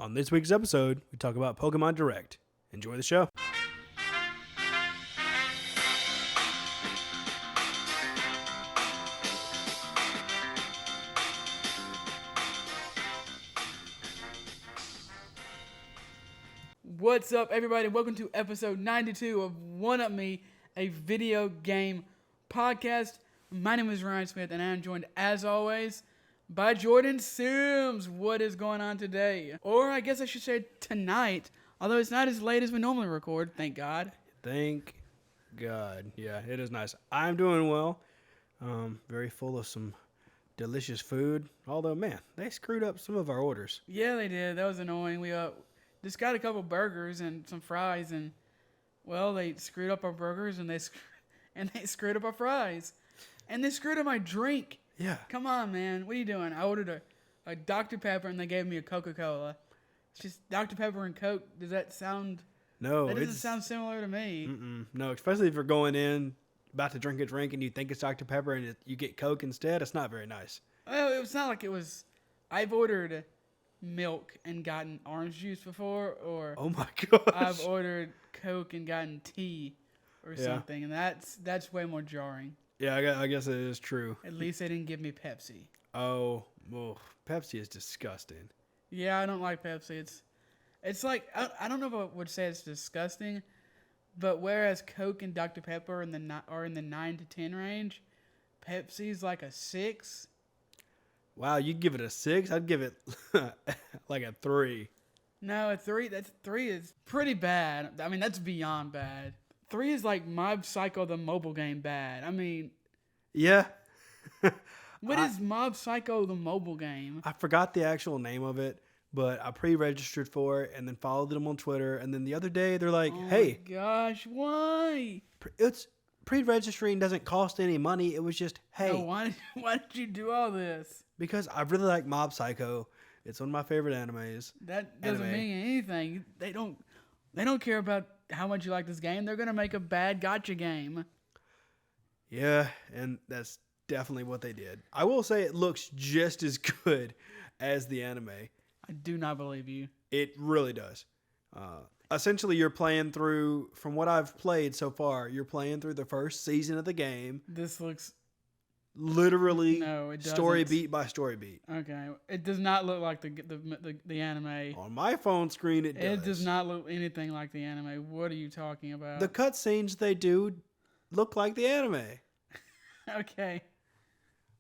On this week's episode, we talk about Pokemon Direct. Enjoy the show. What's up, everybody? Welcome to episode 92 of One Up Me, a video game podcast. My name is Ryan Smith, and I am joined, as always, by Jordan Sims. What is going on today? Or I guess I should say tonight, although it's not as late as we normally record, thank God. Thank God. Yeah, it is nice. I'm doing well. Very full of some delicious food. Although, man, they screwed up some of our orders. Yeah, they did. That was annoying. We just got a couple burgers and some fries, and well, they screwed up our burgers and they screwed up our fries, and they screwed up my drink. Yeah. Come on, man. What are you doing? I ordered a Dr. Pepper and they gave me a Coca-Cola. It's just Dr. Pepper and Coke. Does that sound? No, that doesn't sound similar to me. No, especially if you're going in about to drink a drink and you think it's Dr. Pepper and you get Coke instead. It's not very nice. Well, it's not like it was. I've ordered milk and gotten orange juice before, or Oh my gosh. I've ordered Coke and gotten tea or something, and that's way more jarring. Yeah, I guess it is true. At least they didn't give me Pepsi. Oh, Pepsi is disgusting. Yeah, I don't like Pepsi. It's like, I don't know if I would say it's disgusting, but whereas Coke and Dr. Pepper are in the 9 to 10 range, Pepsi's like a 6. Wow, you'd give it a 6? I'd give it like a 3. No, a 3. Three is pretty bad. I mean, that's beyond bad. 3 is like Mob Psycho the mobile game bad. I mean, yeah. what is Mob Psycho the mobile game? I forgot the actual name of it, but I pre-registered for it and then followed them on Twitter. And then the other day, they're like, hey. Oh my gosh, why? It's pre-registering doesn't cost any money. It was just, hey. No, why did you do all this? Because I really like Mob Psycho. It's one of my favorite animes. That doesn't mean anything. They don't care about how much you like this game. They're gonna make a bad gotcha game. Yeah, and that's definitely what they did. I will say it looks just as good as the anime. I do not believe you. It really does. Essentially, you're playing through, from what I've played so far, you're playing through the first season of the game. This looks literally no, it doesn't. Story beat by story beat. Okay, it does not look like the anime. On my phone screen, it does. It does not look anything like the anime. What are you talking about? The cutscenes they do look like the anime. Okay.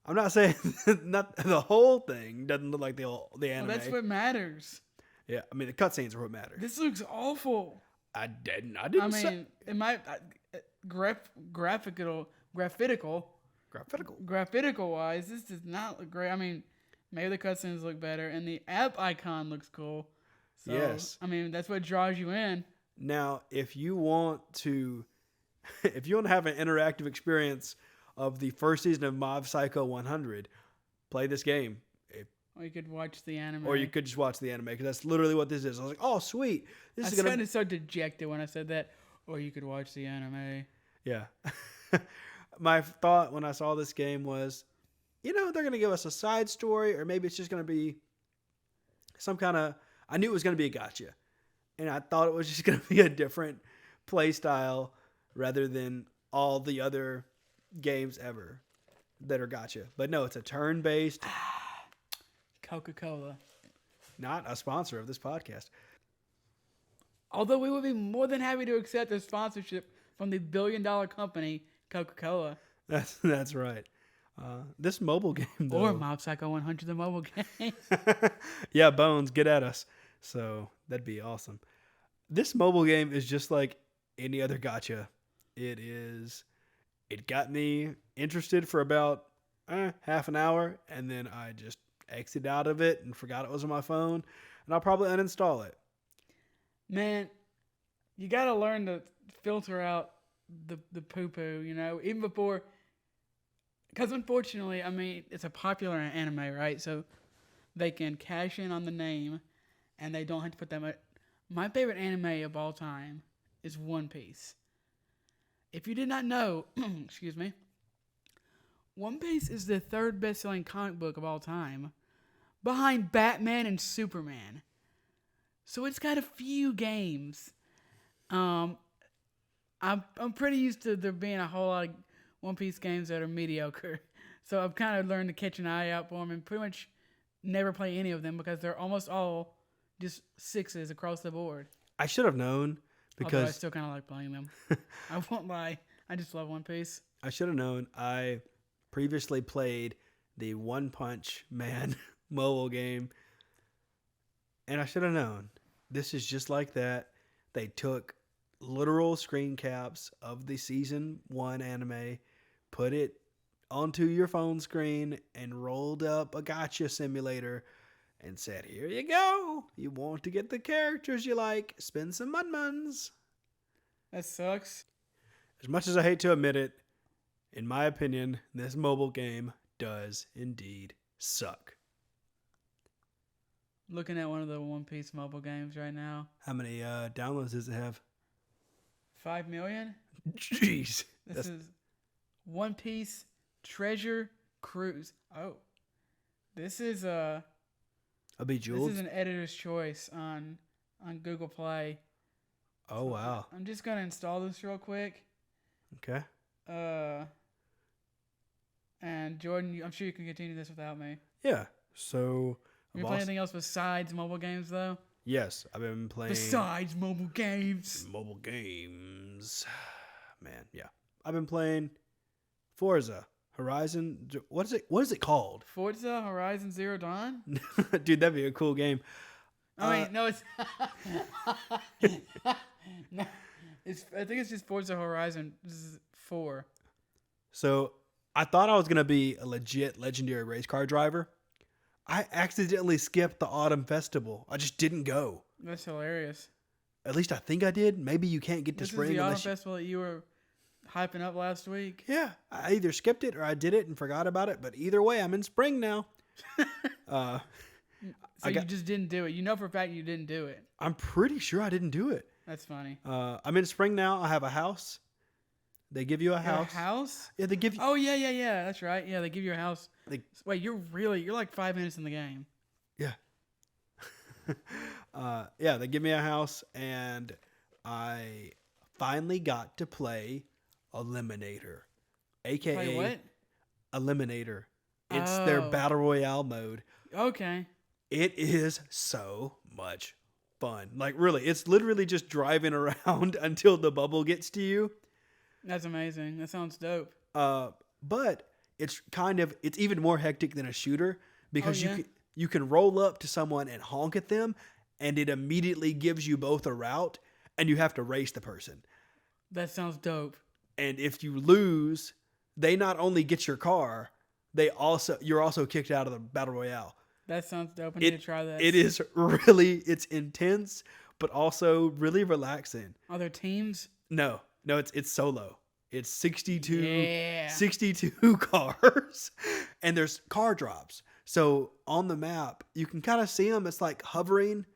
I'm not saying not the whole thing doesn't look like the anime. Well, that's what matters. Yeah, I mean the cutscenes are what matter. This looks awful. I didn't I say mean, it might graphical wise, this does not look great. I mean, maybe the cutscenes look better, and the app icon looks cool. So, yes. I mean, that's what draws you in. Now, if you want to have an interactive experience of the first season of Mob Psycho 100, play this game. Or you could watch the anime. Or you could just watch the anime, because that's literally what this is. I was like, oh, sweet. I sounded so dejected when I said that. Or you could watch the anime. Yeah. My thought when I saw this game was, they're going to give us a side story, or maybe it's just going to be some kind of... I knew it was going to be a gotcha. And I thought it was just going to be a different play style rather than all the other games ever that are gotcha. But no, it's a turn-based... Coca-Cola. Not a sponsor of this podcast. Although we would be more than happy to accept a sponsorship from the billion-dollar company Coca-Cola. That's right. This mobile game, though. Or Mob Psycho 100, the mobile game. Yeah, Bones, get at us. So that'd be awesome. This mobile game is just like any other gotcha. It got me interested for about half an hour, and then I just exited out of it and forgot it was on my phone, and I'll probably uninstall it. Man, you got to learn to filter out the poo-poo, even before, because unfortunately, I mean, it's a popular anime, right? So they can cash in on the name, and they don't have to put that much. My favorite anime of all time is One Piece. If you did not know, excuse me, One Piece is the third best-selling comic book of all time, behind Batman and Superman. So it's got a few games. I'm pretty used to there being a whole lot of One Piece games that are mediocre. So I've kind of learned to catch an eye out for them and pretty much never play any of them because they're almost all just 6s across the board. I should have known Although I because still kind of like playing them. I won't lie. I just love One Piece. I should have known. I previously played the One Punch Man mobile game, and I should have known. This is just like that. They took literal screen caps of the season 1 anime, put it onto your phone screen, and rolled up a gacha simulator and said, here you go. You want to get the characters you like. Spend some mun-muns. That sucks. As much as I hate to admit it, in my opinion, this mobile game does indeed suck. Looking at one of the One Piece mobile games right now. How many downloads does it have? 5 million? Jeez. This is One Piece Treasure Cruise. Oh. This is a Bejeweled? This is an editor's choice on Google Play. Oh, wow. I'm just going to install this real quick. Okay. And Jordan, I'm sure you can continue this without me. Yeah. So, You play anything else besides mobile games, though? yes, I've been playing Besides mobile games. mobile games. Man, yeah. I've been playing Forza Horizon. What is it called? Forza Horizon Zero Dawn? Dude, that'd be a cool game. I mean, no, it's... no, I think it's just Forza Horizon 4. So I thought I was going to be a legit legendary race car driver. I accidentally skipped the autumn festival. I just didn't go. That's hilarious. At least I think I did. Maybe you can't get to This is spring the autumn unless you... festival that you were hyping up last week? Yeah, I either skipped it or I did it and forgot about it. But either way, I'm in spring now. You just didn't do it. You know for a fact you didn't do it. I'm pretty sure I didn't do it. That's funny. I'm in spring now. I have a house. They give you a house. A house? Yeah, they give you... Oh, yeah. That's right. Yeah, they give you a house. Wait, you're like 5 minutes in the game. Yeah. Yeah, they give me a house, and I finally got to play Eliminator, a.k.a. Play what? Eliminator. It's their Battle Royale mode. Okay. It is so much fun. Like, really, it's literally just driving around until the bubble gets to you. That's amazing. That sounds dope. But it's even more hectic than a shooter because yeah? you can roll up to someone and honk at them, and it immediately gives you both a route, and you have to race the person. That sounds dope. And if you lose, they not only get your car, you're also kicked out of the Battle Royale. That sounds dope. I need to try that. It's intense, but also really relaxing. Are there teams? No, it's solo. It's 62 cars, and there's car drops. So on the map, you can kind of see them. It's like hovering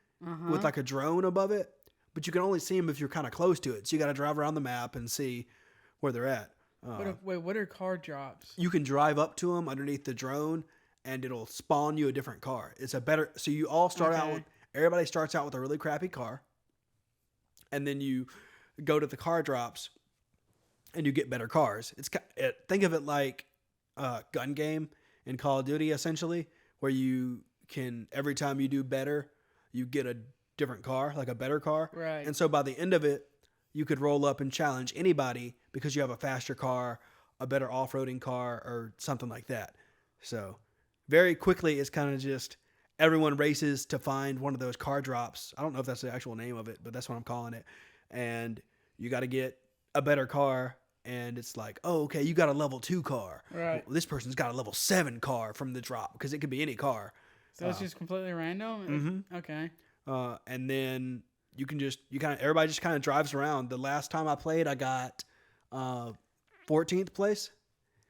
with like a drone above it, but you can only see them if you're kind of close to it. So you got to drive around the map and see where they're at. What are car drops? You can drive up to them underneath the drone, and it'll spawn you a different car. So you all start out with, everybody starts out with a really crappy car, and then you go to the car drops, and you get better cars. Think of it like a gun game in Call of Duty, essentially, where you can, every time you do better, you get a different car, like a better car. Right. And so by the end of it, you could roll up and challenge anybody because you have a faster car, a better off-roading car, or something like that. So very quickly, it's kind of just everyone races to find one of those car drops. I don't know if that's the actual name of it, but that's what I'm calling it. And you got to get a better car. And it's like, oh, okay, you got a level 2 car. Right. Well, this person's got a level 7 car from the drop because it could be any car. So it's just completely random? Mm-hmm. Okay. And then everybody just kind of drives around. The last time I played, I got 14th place.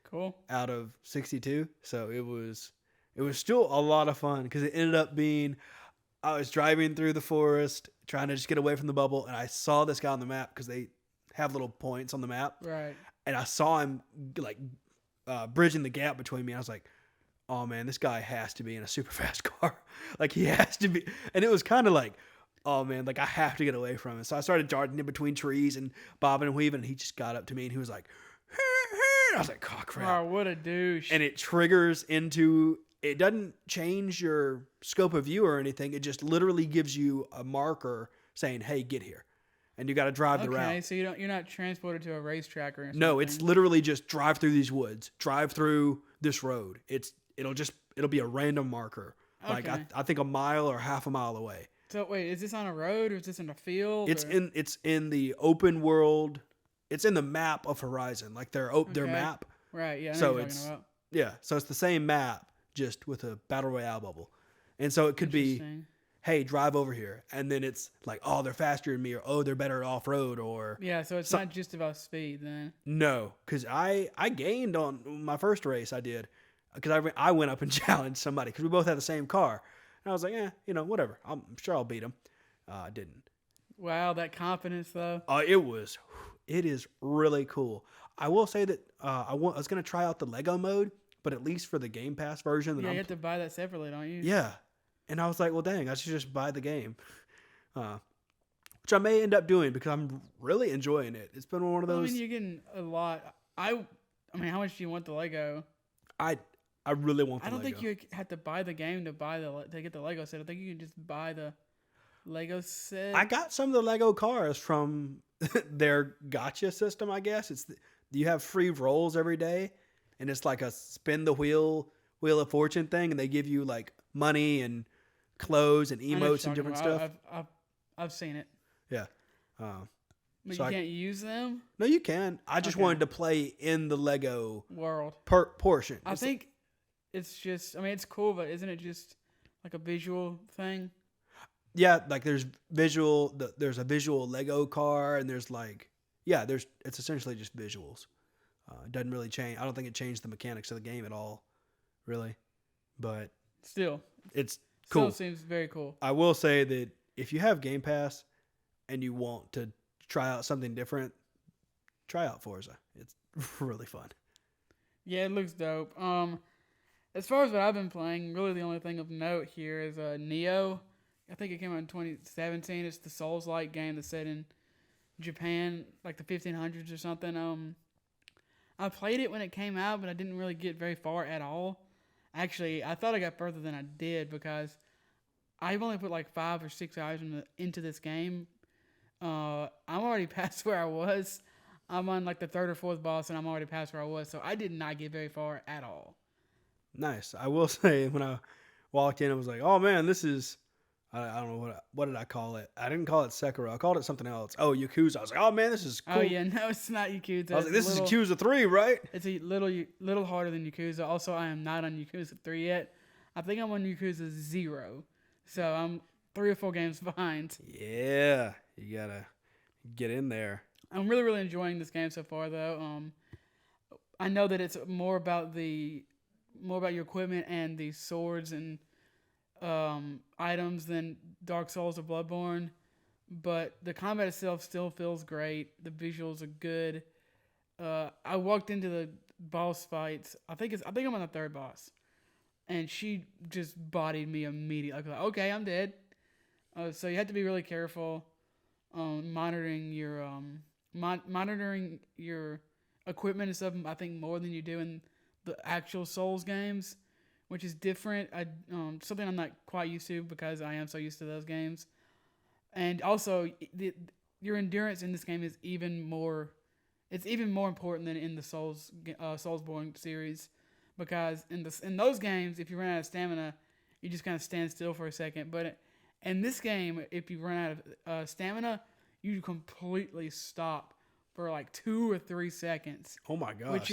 Cool. Out of 62. So it was still a lot of fun because it ended up being, I was driving through the forest trying to just get away from the bubble, and I saw this guy on the map because they have little points on the map. Right. And I saw him like bridging the gap between me. I was like, oh man, this guy has to be in a super fast car. Like he has to be. And it was kind of like oh man, like I have to get away from him. So I started darting in between trees and bobbing and weaving. And he just got up to me and he was like, I was like, oh crap. Oh, what a douche. And it triggers into, it doesn't change your scope of view or anything. It just literally gives you a marker saying, hey, get here. And you got to drive the route. Okay, so you're not transported to a racetrack or something. No, it's literally just drive through these woods, drive through this road. It'll be a random marker. Like Okay. I think a mile or half a mile away. So wait, is this on a road or is this in a field? It's or? in the open world. It's in the map of Horizon, like their Okay. map. Right, yeah, I know So what you're it's talking about. yeah, so it's the same map just with a battle royale bubble. And so it could be, Interesting. hey, drive over here, and then it's like, oh, they're faster than me, or oh, they're better off road, or Yeah, so it's not just about speed then. no, because I gained on my first race I did because I went up and challenged somebody because we both had the same car, and I was like, whatever, I'm sure I'll beat him. I didn't. Wow, that confidence though. It is really cool. I will say that I was gonna try out the Lego mode, but at least for the Game Pass version, Yeah, you have to buy that separately, don't you? yeah. And I was like, well, dang, I should just buy the game, which I may end up doing because I'm really enjoying it. It's been one of Well, those. I mean, you're getting a lot. I mean, how much do you want the Lego? I really want the I don't Lego. think you have to buy the game to get the Lego set. I think you can just buy the Lego set. I got some of the Lego cars from their gotcha system, I guess. You have free rolls every day, and it's like a spin the wheel of fortune thing, and they give you like money and clothes and I know what emotes you're and different talking stuff. about. I've seen it, Yeah. but So you can't use them. No, you can. I just Okay. wanted to play in the Lego World. portion. I think it's just. I mean, it's cool, but isn't it just like a visual thing? Yeah, like there's there's a visual Lego car, and there's it's essentially just visuals. It doesn't really change. I don't think it changed the mechanics of the game at all, really. But Still, it's still cool. seems very cool. I will say that if you have Game Pass and you want to try out something different, try out Forza. It's really fun. Yeah, it looks dope. As far as what I've been playing, really the only thing of note here is Neo. I think it came out in 2017. It's the Souls-like game that's set in Japan, like the 1500s or something. I played it when it came out, but I didn't really get very far at all. Actually, I thought I got further than I did because I've only put like 5 or 6 hours into this game. I'm already past where I was. I'm on like the 3rd or 4th boss, and I'm already past where I was. So I did not get very far at all. Nice. I will say when I walked in, I was like, "Oh man, this is." I don't know what did I call it. I didn't call it Sekiro. I called it something else. Oh, Yakuza. I was like, "Oh man, this is cool." Oh yeah, no, it's not Yakuza. I was like, "This is Yakuza 3, right?" It's a little harder than Yakuza. Also, I am not on Yakuza 3 yet. I think I'm on Yakuza 0. So I'm 3 or 4 games behind. Yeah, you gotta get in there. I'm really, really enjoying this game so far, though. I know that it's more about your equipment and the swords and items than Dark Souls or Bloodborne, but the combat itself still feels great. The visuals are good. I walked into the boss fights. I think I'm on the 3rd boss, and she just bodied me immediately. I was like, okay, I'm dead. So you have to be really careful monitoring your equipment and stuff. I think more than you do in the actual Souls games, which is different. Something I'm not quite used to because I am so used to those games. And also, your endurance in this game is even more. It's even more important than in the Soulsborne series, because in those games, if you run out of stamina, you just kind of stand still for a second. But in this game, if you run out of stamina, you completely stop for like 2 or 3 seconds. Oh my gosh. Which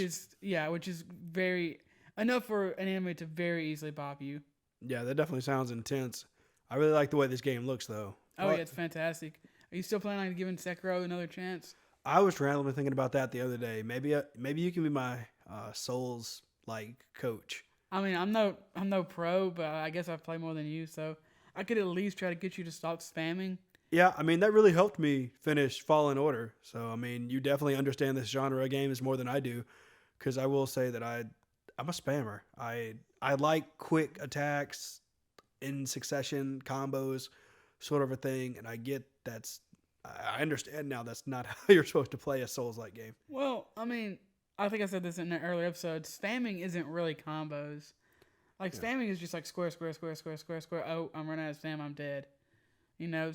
is very enough for an enemy to very easily pop you. Yeah, that definitely sounds intense. I really like the way this game looks, though. Oh, yeah, it's fantastic. Are you still planning on giving Sekiro another chance? I was randomly thinking about that the other day. Maybe you can be my Souls coach. I mean, I'm no pro, but I guess I play more than you, so I could at least try to get you to stop spamming. Yeah, I mean that really helped me finish Fallen Order. So I mean, you definitely understand this genre of games more than I do, because I will say that I'm a spammer. I like quick attacks in succession combos. sort of a thing, and I get I understand now that's not how you're supposed to play a Souls-like game. Well, I mean, I think I said this in an earlier episode. Spamming isn't really combos. Like Yeah. spamming is just like square, square, square, square, square, square. Oh, I'm running out of spam. I'm dead. You know,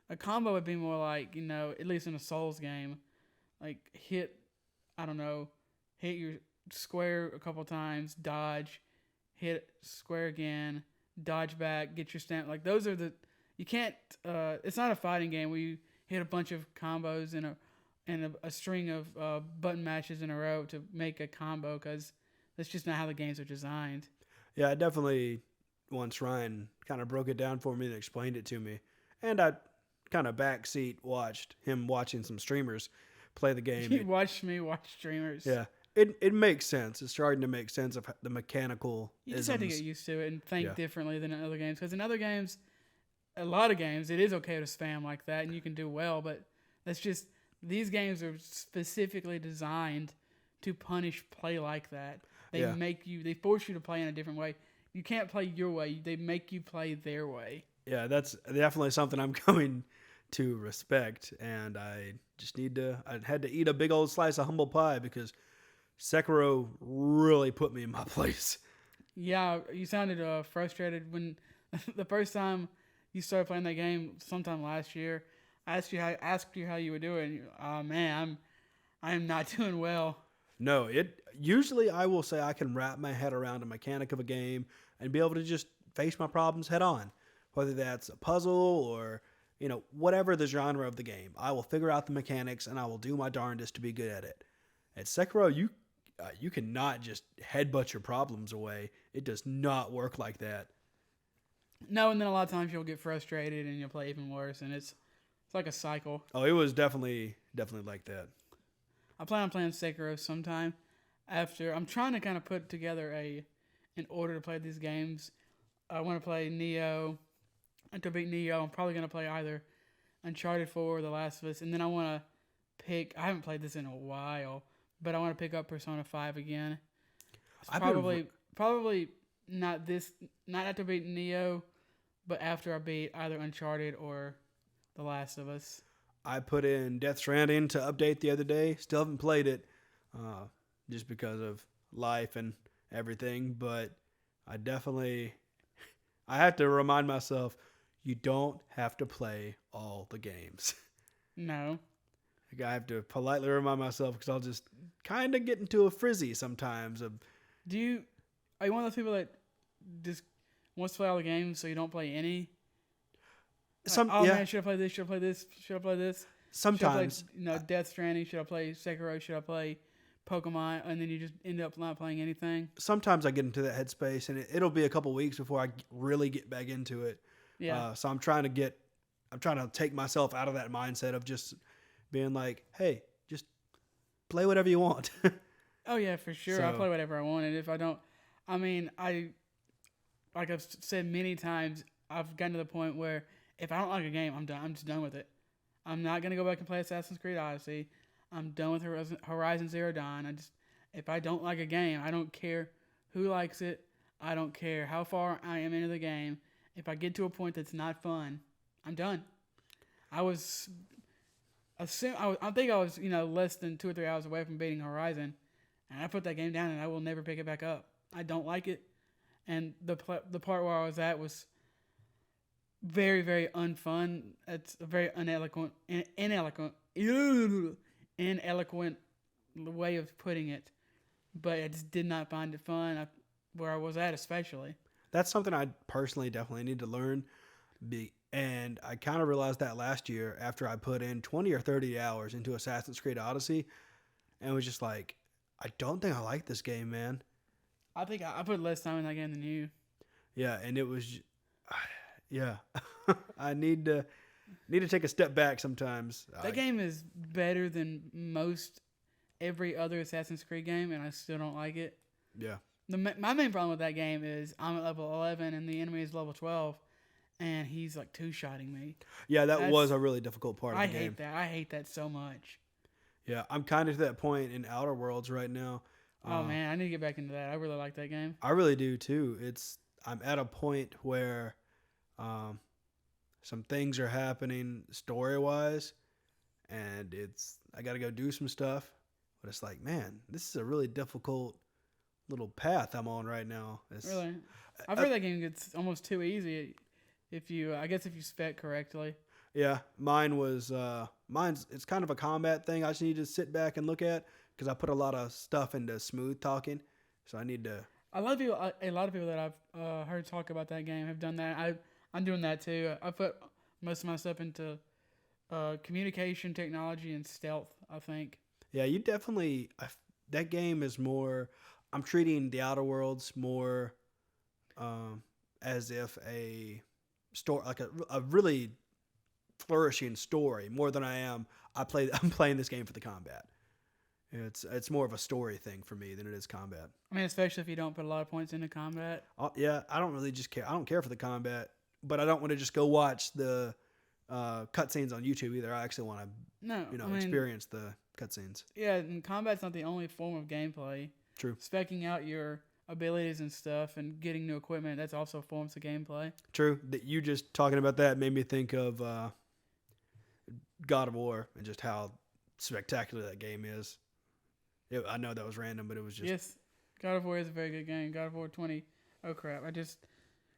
a combo would be more like, at least in a Souls game, like hit, I don't know, hit your square a couple times, dodge, hit square again, dodge back, get your stamp. Like those are you can't. It's not a fighting game where you hit a bunch of combos in a string of button matches in a row to make a combo, because that's just not how the games are designed. Yeah, I definitely once Ryan kind of broke it down for me and explained it to me, and I kind of backseat watched him watching some streamers play the game. You watched me watch streamers. Yeah, it makes sense. It's starting to make sense of the mechanical. You just have to isms. get used to it and think Yeah. differently than in other games. Because in other games, a lot of games, it is okay to spam like that and you can do well. But that's just, these games are specifically designed to punish play like that. They Yeah. they force you to play in a different way. You can't play your way. They make you play their way. Yeah, that's definitely something I'm coming to respect, and I just I had to eat a big old slice of humble pie because Sekiro really put me in my place. Yeah, you sounded frustrated when the first time you started playing that game sometime last year. I asked you how you were doing. Oh man, I am not doing well. No, usually I will say I can wrap my head around a mechanic of a game and be able to just face my problems head on, whether that's a puzzle or whatever the genre of the game. I will figure out the mechanics and I will do my darndest to be good at it. At Sekiro, you cannot just headbutt your problems away. It does not work like that. No, and then a lot of times you'll get frustrated and you'll play even worse, and it's like a cycle. Oh, it was definitely like that. I plan on playing Sekiro sometime after. I'm trying to kind of put together in order to play these games. I want to play Neo. And to beat Neo, I'm probably going to play either Uncharted 4 or The Last of Us. And then I want to pick, I haven't played this in a while, but I want to pick up Persona 5 again. It's probably not after beating Neo, but after I beat either Uncharted or The Last of Us. I put in Death Stranding to update the other day. Still haven't played it, just because of life and everything. But I have to remind myself, you don't have to play all the games. No. I have to politely remind myself because I'll just kind of get into a frizzy sometimes. Are you one of those people that just wants to play all the games so you don't play any? Man, should I play this? Should I play this? Should I play this? Sometimes. Should I play, Death Stranding? Should I play Sekiro? Should I play Pokemon? And then you just end up not playing anything. Sometimes I get into that headspace, and it'll be a couple weeks before I really get back into it. Yeah. So I'm trying to take myself out of that mindset of just being like, hey, just play whatever you want. Oh yeah, for sure. I play whatever I want, and if I don't, like I've said many times, I've gotten to the point where if I don't like a game, I'm done. I'm just done with it. I'm not gonna go back and play Assassin's Creed Odyssey. I'm done with Horizon Zero Dawn. If I don't like a game, I don't care who likes it. I don't care how far I am into the game. If I get to a point that's not fun, I'm done. I think I was less than 2 or 3 hours away from beating Horizon, and I put that game down and I will never pick it back up. I don't like it, and the part where I was at was very, very unfun. It's a very ineloquent way of putting it, but I just did not find it fun where I was at, especially. That's something I personally definitely need to learn. And I kind of realized that last year after I put in 20 or 30 hours into Assassin's Creed Odyssey, and was just like, I don't think I like this game, man. I think I put less time in that game than you. Yeah, and it was, yeah. I need to take a step back sometimes. That game is better than most every other Assassin's Creed game, and I still don't like it. Yeah. My main problem with that game is I'm at level 11 and the enemy is level 12, and he's like two-shotting me. Yeah, that was a really difficult part of the game. I hate that. I hate that so much. Yeah, I'm kind of to that point in Outer Worlds right now. Oh man, I need to get back into that. I really like that game. I really do too. I'm at a point where some things are happening story wise, and I got to go do some stuff. But it's like, man, this is a really difficult little path I'm on right now. Really, I've heard that game gets almost too easy if you, I guess, if you spec correctly. Yeah, mine's it's kind of a combat thing. I just need to sit back and look at because I put a lot of stuff into smooth talking, so I need to. A lot of people that I've heard talk about that game have done that. I'm doing that too. I put most of my stuff into communication, technology, and stealth. I think. Yeah, you definitely. That game is more. I'm treating the Outer Worlds more as if a story, like a really flourishing story, more than I am. I'm playing this game for the combat. It's more of a story thing for me than it is combat. I mean, especially if you don't put a lot of points into combat. Yeah, I don't really just care. I don't care for the combat, but I don't want to just go watch the cutscenes on YouTube either. I actually want to, experience the cutscenes. Yeah, and combat's not the only form of gameplay. True. Specking out your abilities and stuff and getting new equipment, that's also forms of gameplay. True. That you just talking about that made me think of God of War and just how spectacular that game is. I know that was random, but it was just... Yes, God of War is a very good game. God of War 20... Oh, crap. I just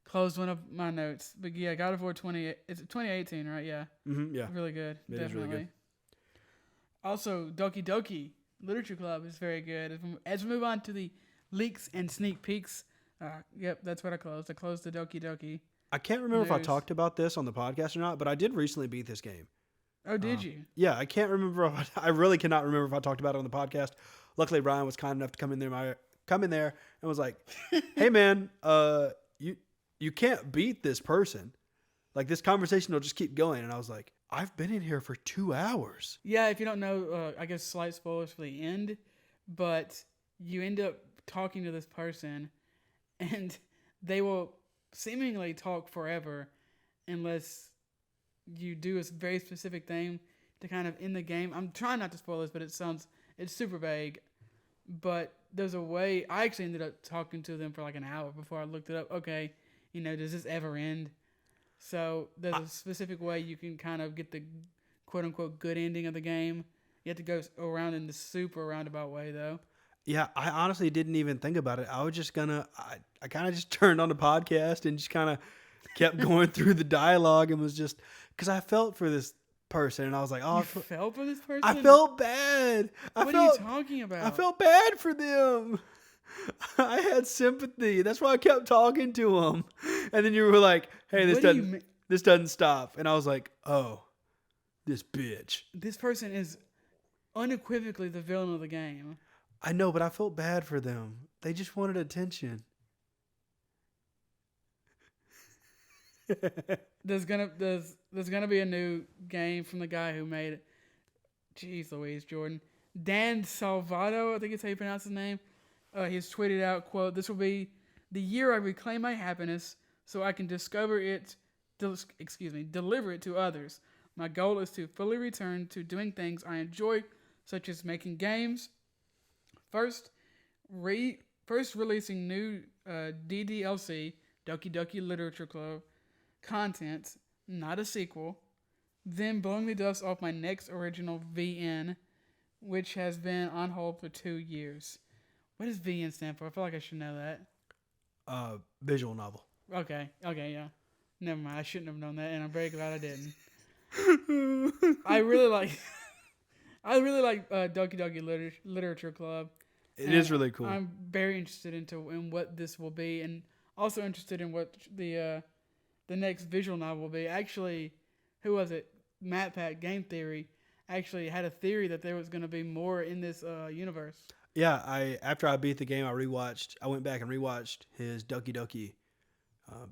closed one of my notes. But yeah, God of War 20... It's 2018, right? Yeah. Mm-hmm, yeah. Really good. It definitely. is really good. Also, Doki Doki Literature Club is very good. As we move on to the leaks and sneak peeks... yep, that's what I closed. I closed the Doki Doki. I can't remember if I talked about this on the podcast or not, but I did recently beat this game. Oh, did you? Yeah, I can't remember. I really cannot remember if I talked about it on the podcast. Luckily, Ryan was kind enough to come in there and was like, "Hey, man, you can't beat this person. Like this conversation will just keep going." And I was like, "I've been in here for 2 hours." Yeah, if you don't know, I guess slight spoilers for the end, but you end up talking to this person, and they will seemingly talk forever, unless you do a very specific thing to kind of end the game. I'm trying not to spoil this, but it's super vague. But there's a way. I actually ended up talking to them for like an hour before I looked it up. Okay, does this ever end? So there's a specific way you can kind of get the quote unquote good ending of the game. You have to go around in the super roundabout way, though. Yeah, I honestly didn't even think about it. I was just I kind of just turned on the podcast and just kind of kept going through the dialogue and was just, because I felt for this person and I was like, oh, you felt for this person? I felt bad. What are you talking about? I felt bad for them. I had sympathy. That's why I kept talking to them. And then you were like, hey, this doesn't stop. And I was like, oh, this bitch. This person is unequivocally the villain of the game. I know, but I felt bad for them. They just wanted attention. There's gonna be a new game from the guy who made it. Jeez Louise, Jordan. Dan Salvato, I think it's how you pronounce his name. He's tweeted out, quote, "This will be the year I reclaim my happiness so I can deliver it to others. My goal is to fully return to doing things I enjoy, such as making games. First releasing new DDLC, Doki Doki Literature Club, content, not a sequel. Then blowing the dust off my next original VN, which has been on hold for 2 years." What does VN stand for? I feel like I should know that. Visual novel. Okay, yeah. Never mind. I shouldn't have known that, and I'm very glad I didn't. I really like Doki Doki Literature Club. It is really cool. I'm very interested in what this will be, and also interested in what the next visual novel will be. Actually, who was it? MatPat Game Theory actually had a theory that there was going to be more in this universe. Yeah, after I beat the game, I went back and rewatched his Doki Doki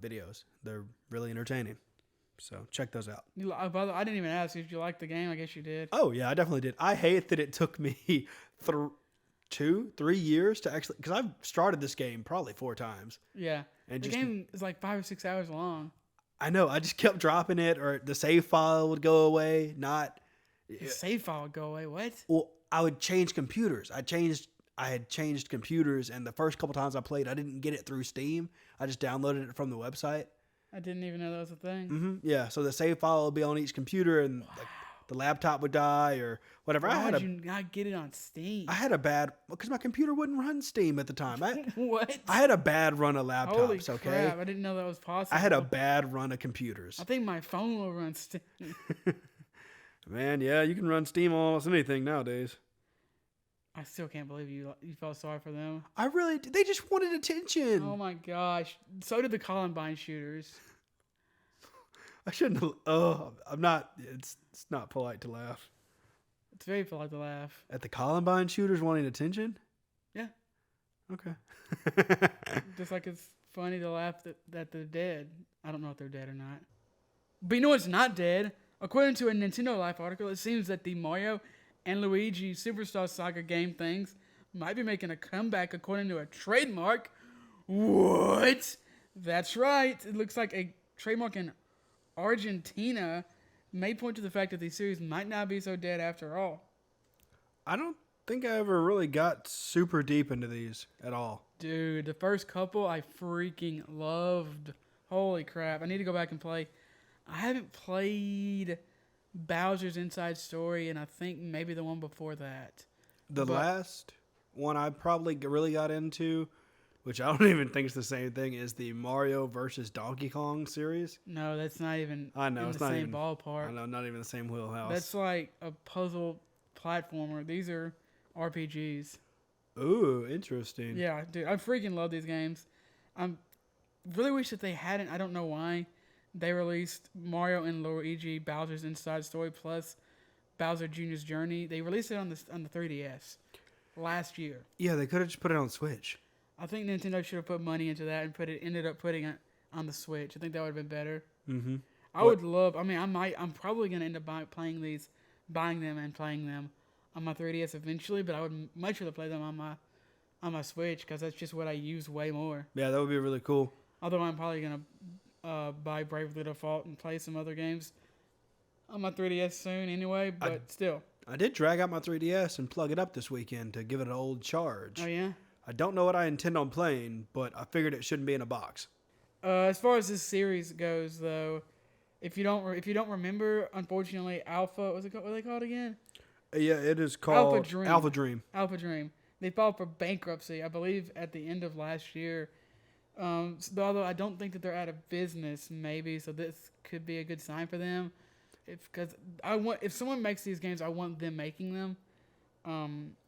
videos. They're really entertaining. So check those out. I didn't even ask you if you liked the game. I guess you did. Oh, yeah, I definitely did. I hate that it took me 3 years to actually, because I've started this game probably 4 times. Yeah. And the game is like 5 or 6 hours long. I know. I just kept dropping it, or the save file would go away. The save file would go away? What? Well, I would change computers. I had changed computers, and the first couple times I played, I didn't get it through Steam. I just downloaded it from the website. I didn't even know that was a thing. Yeah, so the save file will be on each computer, and the laptop would die or whatever. Why would you not get it on Steam? I had a bad because my computer wouldn't run Steam at the time. What? I had a bad run of laptops. Holy okay, crap! I didn't know that was possible. I had a bad run of computers. I think my phone will run Steam. Man, yeah, you can run Steam on almost anything nowadays. I still can't believe you felt sorry for them. I really did. They just wanted attention. Oh my gosh! So did the Columbine shooters. I shouldn't have. Oh, I'm not. It's not polite to laugh. It's very polite to laugh. At the Columbine shooters wanting attention? Yeah. Okay. Just like it's funny to laugh that they're dead. I don't know if they're dead or not. But you know what's not dead? According to a Nintendo Life article, it seems that the Mario and Luigi Superstar Saga game things might be making a comeback according to a trademark. What? That's right. It looks like a trademark in Argentina may point to the fact that the series might not be so dead after all. I don't think I ever really got super deep into these at all. Dude, the first couple I freaking loved. Holy crap. I need to go back and play. I haven't played Bowser's Inside Story, and I think maybe the one before that. The last one I probably really got into, which I don't even think is the same thing, is the Mario versus Donkey Kong series. No, that's not even I know, in it's the not same even, ballpark. I know, not even the same wheelhouse. That's like a puzzle platformer. These are RPGs. Ooh, interesting. Yeah, dude, I freaking love these games. I really wish that they hadn't. I don't know why. They released Mario and Luigi Bowser's Inside Story plus Bowser Jr.'s Journey. They released it on the 3DS last year. Yeah, they could have just put it on Switch. I think Nintendo should have put money into that and ended up putting it on the Switch. I think that would have been better. Mm-hmm. I'm probably gonna end up buying them and playing them on my 3DS eventually. But I would much rather play them on my Switch because that's just what I use way more. Yeah, that would be really cool. Although I'm probably gonna buy Bravely Default and play some other games on my 3DS soon anyway, but still. I did drag out my 3DS and plug it up this weekend to give it an old charge. Oh, yeah? I don't know what I intend on playing, but I figured it shouldn't be in a box. As far as this series goes, though, if you don't remember, unfortunately, Alpha, what are they called again? Yeah, it is called Alpha Dream. They filed for bankruptcy, I believe, at the end of last year. Although I don't think that they're out of business, maybe, so this could be a good sign for them. If someone makes these games, I want them making them.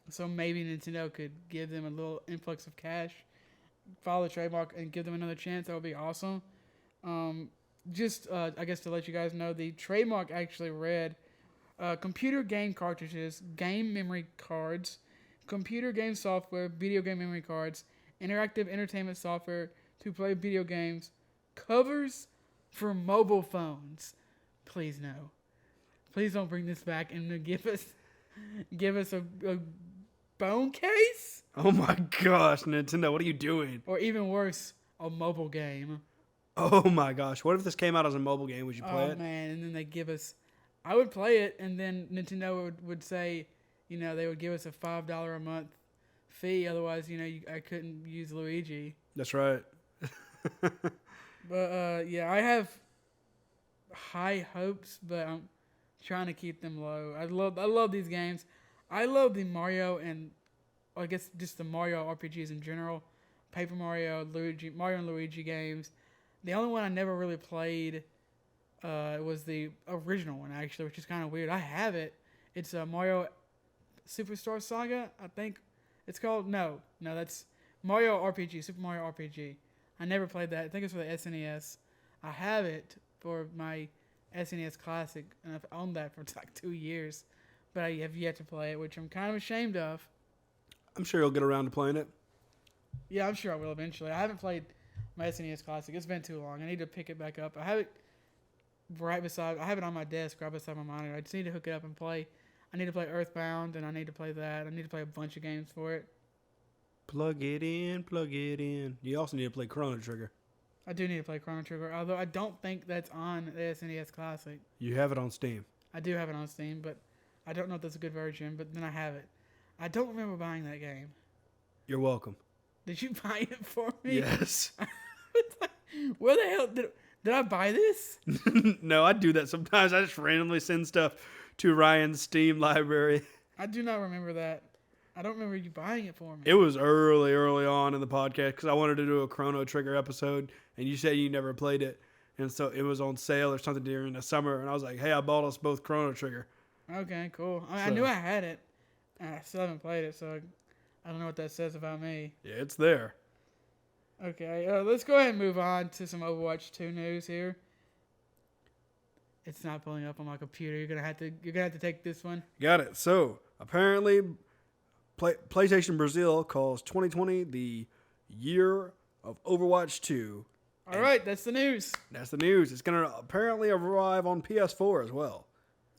So maybe Nintendo could give them a little influx of cash, follow the trademark, and give them another chance. That would be awesome. I guess to let you guys know, the trademark actually read computer game cartridges, game memory cards, computer game software, video game memory cards, interactive entertainment software to play video games, covers for mobile phones. Please no. Please don't bring this back and give us a phone case? Oh my gosh, Nintendo, what are you doing? Or even worse, a mobile game. Oh my gosh, what if this came out as a mobile game? Would you play it? Oh man, and then they give us... I would play it, and then Nintendo would say, they would give us a $5 a month fee. Otherwise, I couldn't use Luigi. That's right. But yeah, I have high hopes, but I'm trying to keep them low. I love these games. I love the Mario and I guess just the Mario RPGs in general. Paper Mario and Luigi games. The only one I never really played was the original one actually, which is kind of weird. I have it. It's a Mario Superstar Saga, I think it's called. No, that's Mario RPG, Super Mario RPG. I never played that. I think it's for the SNES. I have it for my SNES Classic, and I've owned that for like 2 years, but I have yet to play it, which I'm kind of ashamed of. I'm sure you'll get around to playing it. Yeah, I'm sure I will eventually. I haven't played my SNES Classic. It's been too long. I need to pick it back up. I have it I have it on my desk right beside my monitor. I just need to hook it up and play. I need to play Earthbound, and I need to play that. I need to play a bunch of games for it. Plug it in. You also need to play Chrono Trigger. I do need to play Chrono Trigger, although I don't think that's on the SNES Classic. You have it on Steam. I do have it on Steam, but I don't know if that's a good version, but then I have it. I don't remember buying that game. You're welcome. Did you buy it for me? Yes. Where the hell Did I buy this? No, I do that sometimes. I just randomly send stuff to Ryan's Steam library. I do not remember that. I don't remember you buying it for me. It was early on in the podcast because I wanted to do a Chrono Trigger episode, and you said you never played it. And so it was on sale or something during the summer, and I was like, hey, I bought us both Chrono Trigger. Okay, cool. I knew I had it. I still haven't played it, so I don't know what that says about me. Yeah, it's there. Okay, let's go ahead and move on to some Overwatch 2 news here. It's not pulling up on my computer. You're gonna have to take this one. Got it. So apparently, PlayStation Brazil calls 2020 the year of Overwatch 2. All right, that's the news. That's the news. It's gonna apparently arrive on PS4 as well.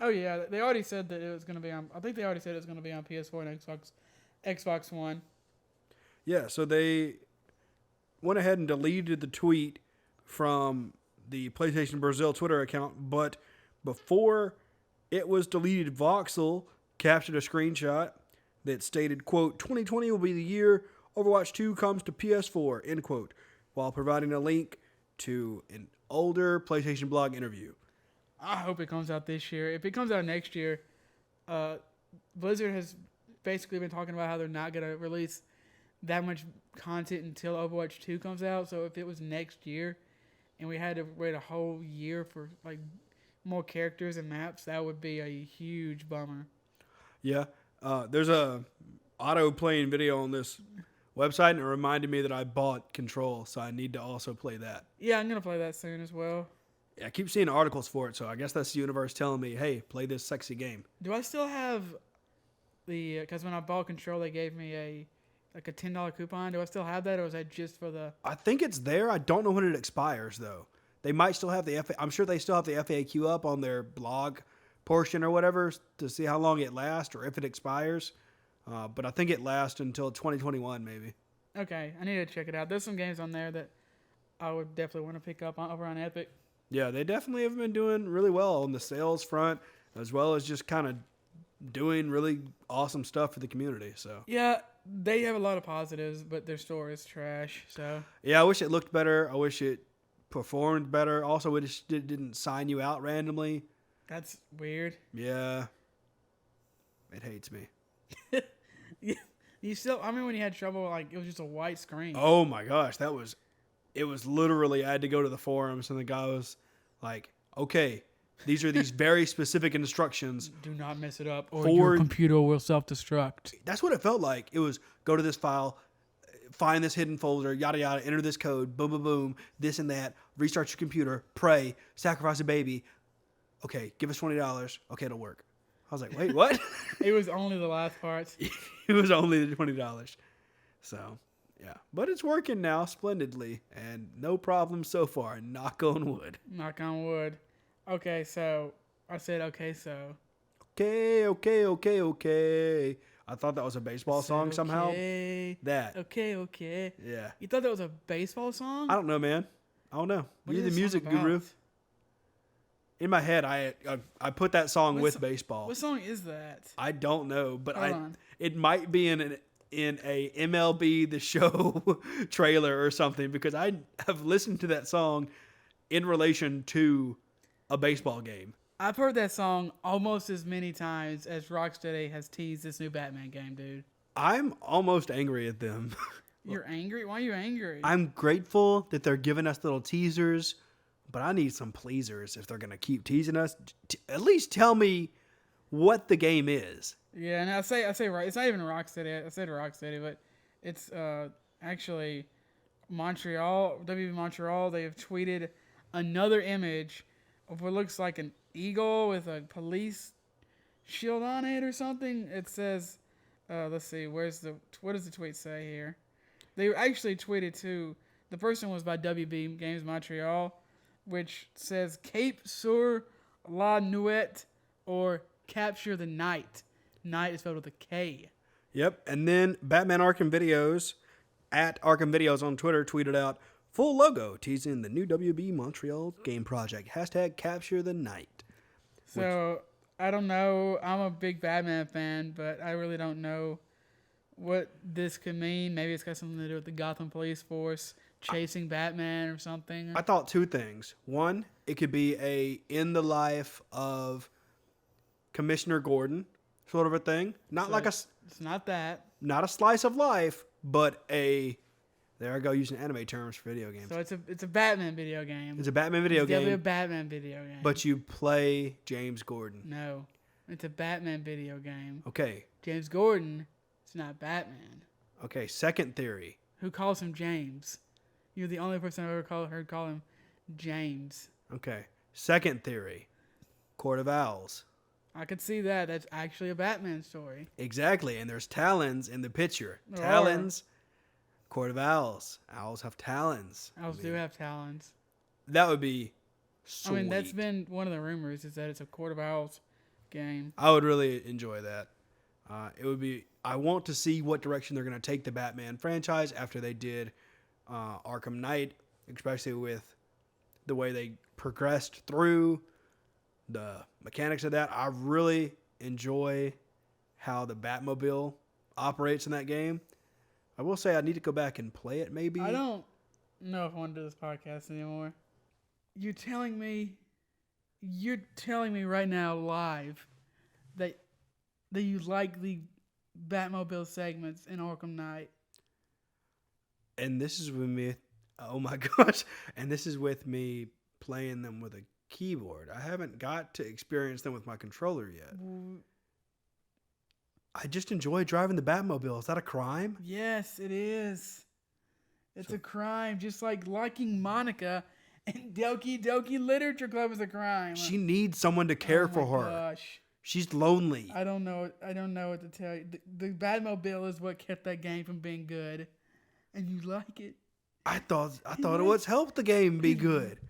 Oh yeah, they already said that it was gonna be on. I think they already said it was gonna be on PS4 and Xbox One. Yeah, so they went ahead and deleted the tweet from the PlayStation Brazil Twitter account, but before it was deleted, Voxel captured a screenshot that stated, quote, 2020 will be the year Overwatch 2 comes to PS4, end quote, while providing a link to an older PlayStation blog interview. I hope it comes out this year. If it comes out next year, Blizzard has basically been talking about how they're not going to release that much content until Overwatch 2 comes out. So if it was next year and we had to wait a whole year for like more characters and maps, that would be a huge bummer. Yeah. There's a auto playing video on this website, and it reminded me that I bought Control, so I need to also play that. Yeah, I'm going to play that soon as well. Yeah, I keep seeing articles for it, so I guess that's the universe telling me, hey, play this sexy game. Do I still have the... Because when I bought Control, they gave me a $10 coupon. Do I still have that, or is that just for the... I think it's there. I don't know when it expires, though. They might still have the I'm sure they still have the FAQ up on their blog portion or whatever to see how long it lasts or if it expires. But I think it lasts until 2021, maybe. Okay, I need to check it out. There's some games on there that I would definitely want to pick up over on Epic. Yeah, they definitely have been doing really well on the sales front, as well as just kind of doing really awesome stuff for the community. So yeah, they have a lot of positives, but their store is trash. So yeah, I wish it looked better. I wish it performed better. Also, it just didn't sign you out randomly. That's weird. Yeah, it hates me. You still? I mean, when you had trouble, like it was just a white screen. Oh my gosh, it was literally, I had to go to the forums and the guy was like, okay, these are these very specific instructions. Do not mess it up or your computer will self-destruct. That's what it felt like. It was go to this file, find this hidden folder, yada, yada, enter this code, boom, boom, boom, this and that, restart your computer, pray, sacrifice a baby. Okay, give us $20. Okay, it'll work. I was like, wait, what? It was only the last parts. It was only the $20. So... yeah, but it's working now splendidly, and no problem so far. Knock on wood. Knock on wood. Okay, so I said okay, so. Okay. I thought that was a baseball song somehow. That. Okay. Yeah. You thought that was a baseball song? I don't know, man. I don't know. What You're is the this song music guru. about? In my head, I put that song with baseball. What song is that? I don't know, but Hold on. it might be in a MLB The Show trailer or something, because I have listened to that song in relation to a baseball game. I've heard that song almost as many times as Rocksteady has teased this new Batman game, dude. I'm almost angry at them. You're angry? Why are you angry? I'm grateful that they're giving us little teasers, but I need some pleasers if they're going to keep teasing us. At least tell me what the game is. Yeah, and I say right. It's not even Rocksteady. I said Rocksteady, but it's actually Montreal. WB Montreal. They have tweeted another image of what looks like an eagle with a police shield on it or something. It says, let's see, what does the tweet say here? They actually tweeted to the person was by WB Games Montreal, which says Cape sur la Nuit or Capture the Night. Night is spelled with a K. Yep. And then Batman Arkham Videos at Arkham Videos on Twitter tweeted out full logo teasing the new WB Montreal game project. # Capture the Night. So I don't know. I'm a big Batman fan, but I really don't know what this could mean. Maybe it's got something to do with the Gotham Police Force. chasing Batman or something. I thought two things. One, it could be a in the life of Commissioner Gordon sort of a thing. Not So like it's not that. not a slice of life, but a there I go using anime terms for video games. So it's a Batman video game. It's a Batman video It's definitely a game, Batman video game. but you play James Gordon. no, it's a Batman video game. Okay. James Gordon is not Batman. Okay, second theory. Who calls him James? You're the only person I've ever heard call him James. Okay. Second theory. Court of Owls. I could see that. That's actually a Batman story. Exactly, and there's talons in the picture. There Talons. Court of Owls. Owls have talons. Owls do have talons. That would be sweet. I mean, that's been one of the rumors is that it's a Court of Owls game. I would really enjoy that. It would be. I want to see what direction they're going to take the Batman franchise after they did Arkham Knight, especially with the way they progressed through the mechanics of that. I really enjoy how the Batmobile operates in that game. I will say I need to go back and play it maybe. I don't know if I want to do this podcast anymore. You're telling me right now live that you like the Batmobile segments in Arkham Knight. And this is with me. Oh my gosh. And this is with me playing them with a keyboard. I haven't got to experience them with my controller yet. I just enjoy driving the Batmobile. Is that a crime? Yes, it is. It's a crime, just like liking Monica and Doki Doki Literature Club is a crime. She needs someone to care for her. Gosh. She's lonely. I don't know what to tell you. The Batmobile is what kept that game from being good, and you like it. I thought it was helped the game be good.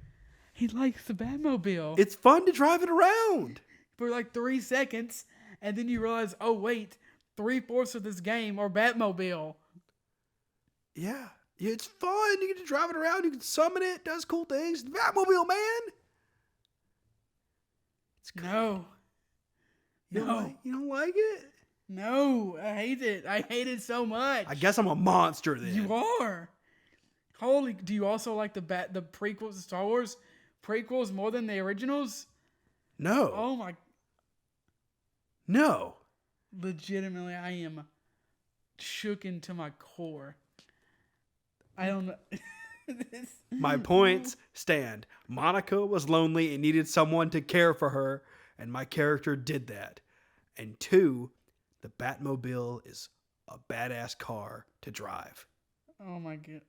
He likes the Batmobile. It's fun to drive it around for like 3 seconds, and then you realize, oh wait, 3/4 of this game are Batmobile. Yeah, it's fun. You get to drive it around. You can summon it. Does cool things. Batmobile, man. It's good. No. You don't like it? No, I hate it. I hate it so much. I guess I'm a monster then. You are. Holy! Do you also like the prequels, the Star Wars prequels more than the originals? No. Oh my! No. Legitimately, I am shooken to my core. I don't know. My points stand. Monica was lonely and needed someone to care for her, and my character did that. And 2, the Batmobile is a badass car to drive. Oh my god.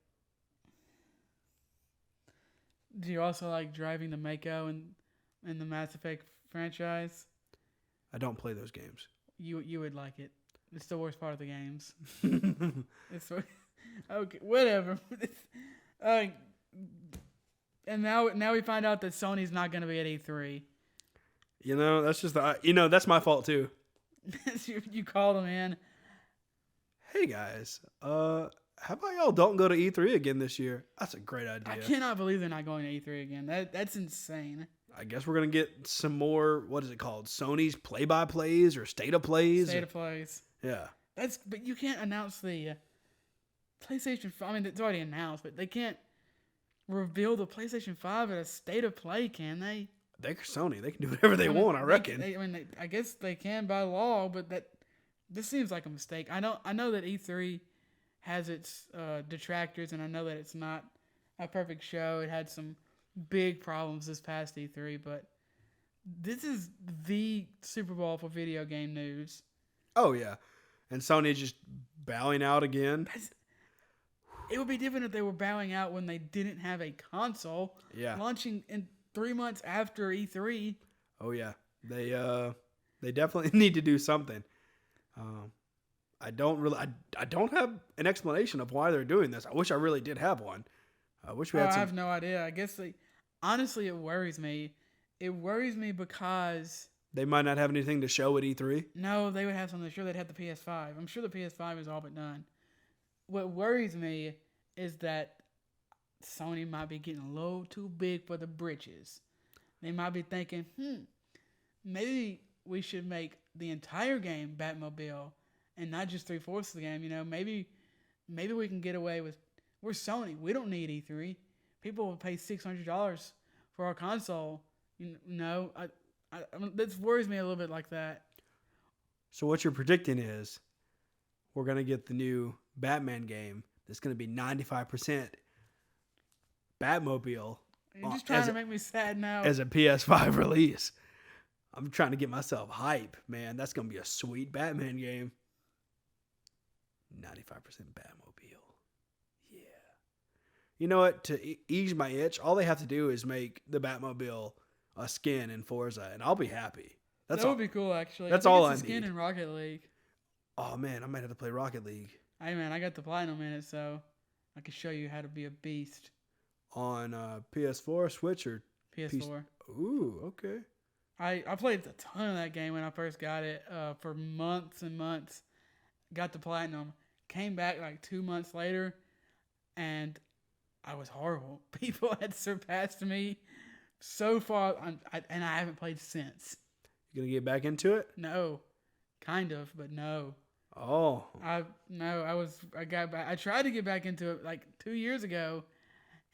Do you also like driving the Mako in the Mass Effect franchise? I don't play those games. You would like it. It's the worst part of the games. It's okay, whatever. And now we find out that Sony's not going to be at E3. You know, that's just that's my fault too. You called them in. Hey guys, how about y'all don't go to E3 again this year? That's a great idea. I cannot believe they're not going to E3 again. That's insane. I guess we're gonna get some more. What is it called? Sony's play-by-plays or state of plays? State of plays. Yeah. But you can't announce the PlayStation 5. I mean, it's already announced, but they can't reveal the PlayStation 5 at a state of play, can they? They're Sony. They can do whatever they want, I reckon. I guess they can by law, but this seems like a mistake. I know that E3 has its detractors, and I know that it's not a perfect show. It had some big problems this past E3, but this is the Super Bowl for video game news. Oh yeah, and Sony just bowing out again. It would be different if they were bowing out when they didn't have a console. Yeah. Launching in 3 months after E3. Oh yeah, they definitely need to do something. I don't have an explanation of why they're doing this. I wish I really did have one. I wish we had some. I have no idea. I guess honestly, it worries me. It worries me because they might not have anything to show at E3. No, they would have something. Sure, they'd have the PS5. I'm sure the PS5 is all but done. What worries me is that Sony might be getting a little too big for the britches. They might be thinking, maybe we should make the entire game Batmobile and not just 3/4 of the game. You know, maybe we can get away with We're Sony. We don't need E3. People will pay $600 for our console. This worries me a little bit like that. So what you're predicting is we're going to get the new Batman game that's going to be 95% Batmobile You're just trying to make me sad now. as a PS5 release. I'm trying to get myself hype, man. That's going to be a sweet Batman game. 95% Batmobile. Yeah. You know what? To ease my itch, all they have to do is make the Batmobile a skin in Forza, and I'll be happy. That would be cool, actually. That's I think all it's I a skin need. in Rocket League. Oh, man, I might have to play Rocket League. Hey, man, I got the platinum in it, so I can show you how to be a beast. On PS4, Switch, or PS4. Ooh, okay. I played a ton of that game when I first got it for months and months. Got the platinum. Came back like 2 months later, and I was horrible. People had surpassed me so far, and I haven't played since. You gonna get back into it? No, kind of, but no. Oh, I got back. I tried to get back into it like 2 years ago,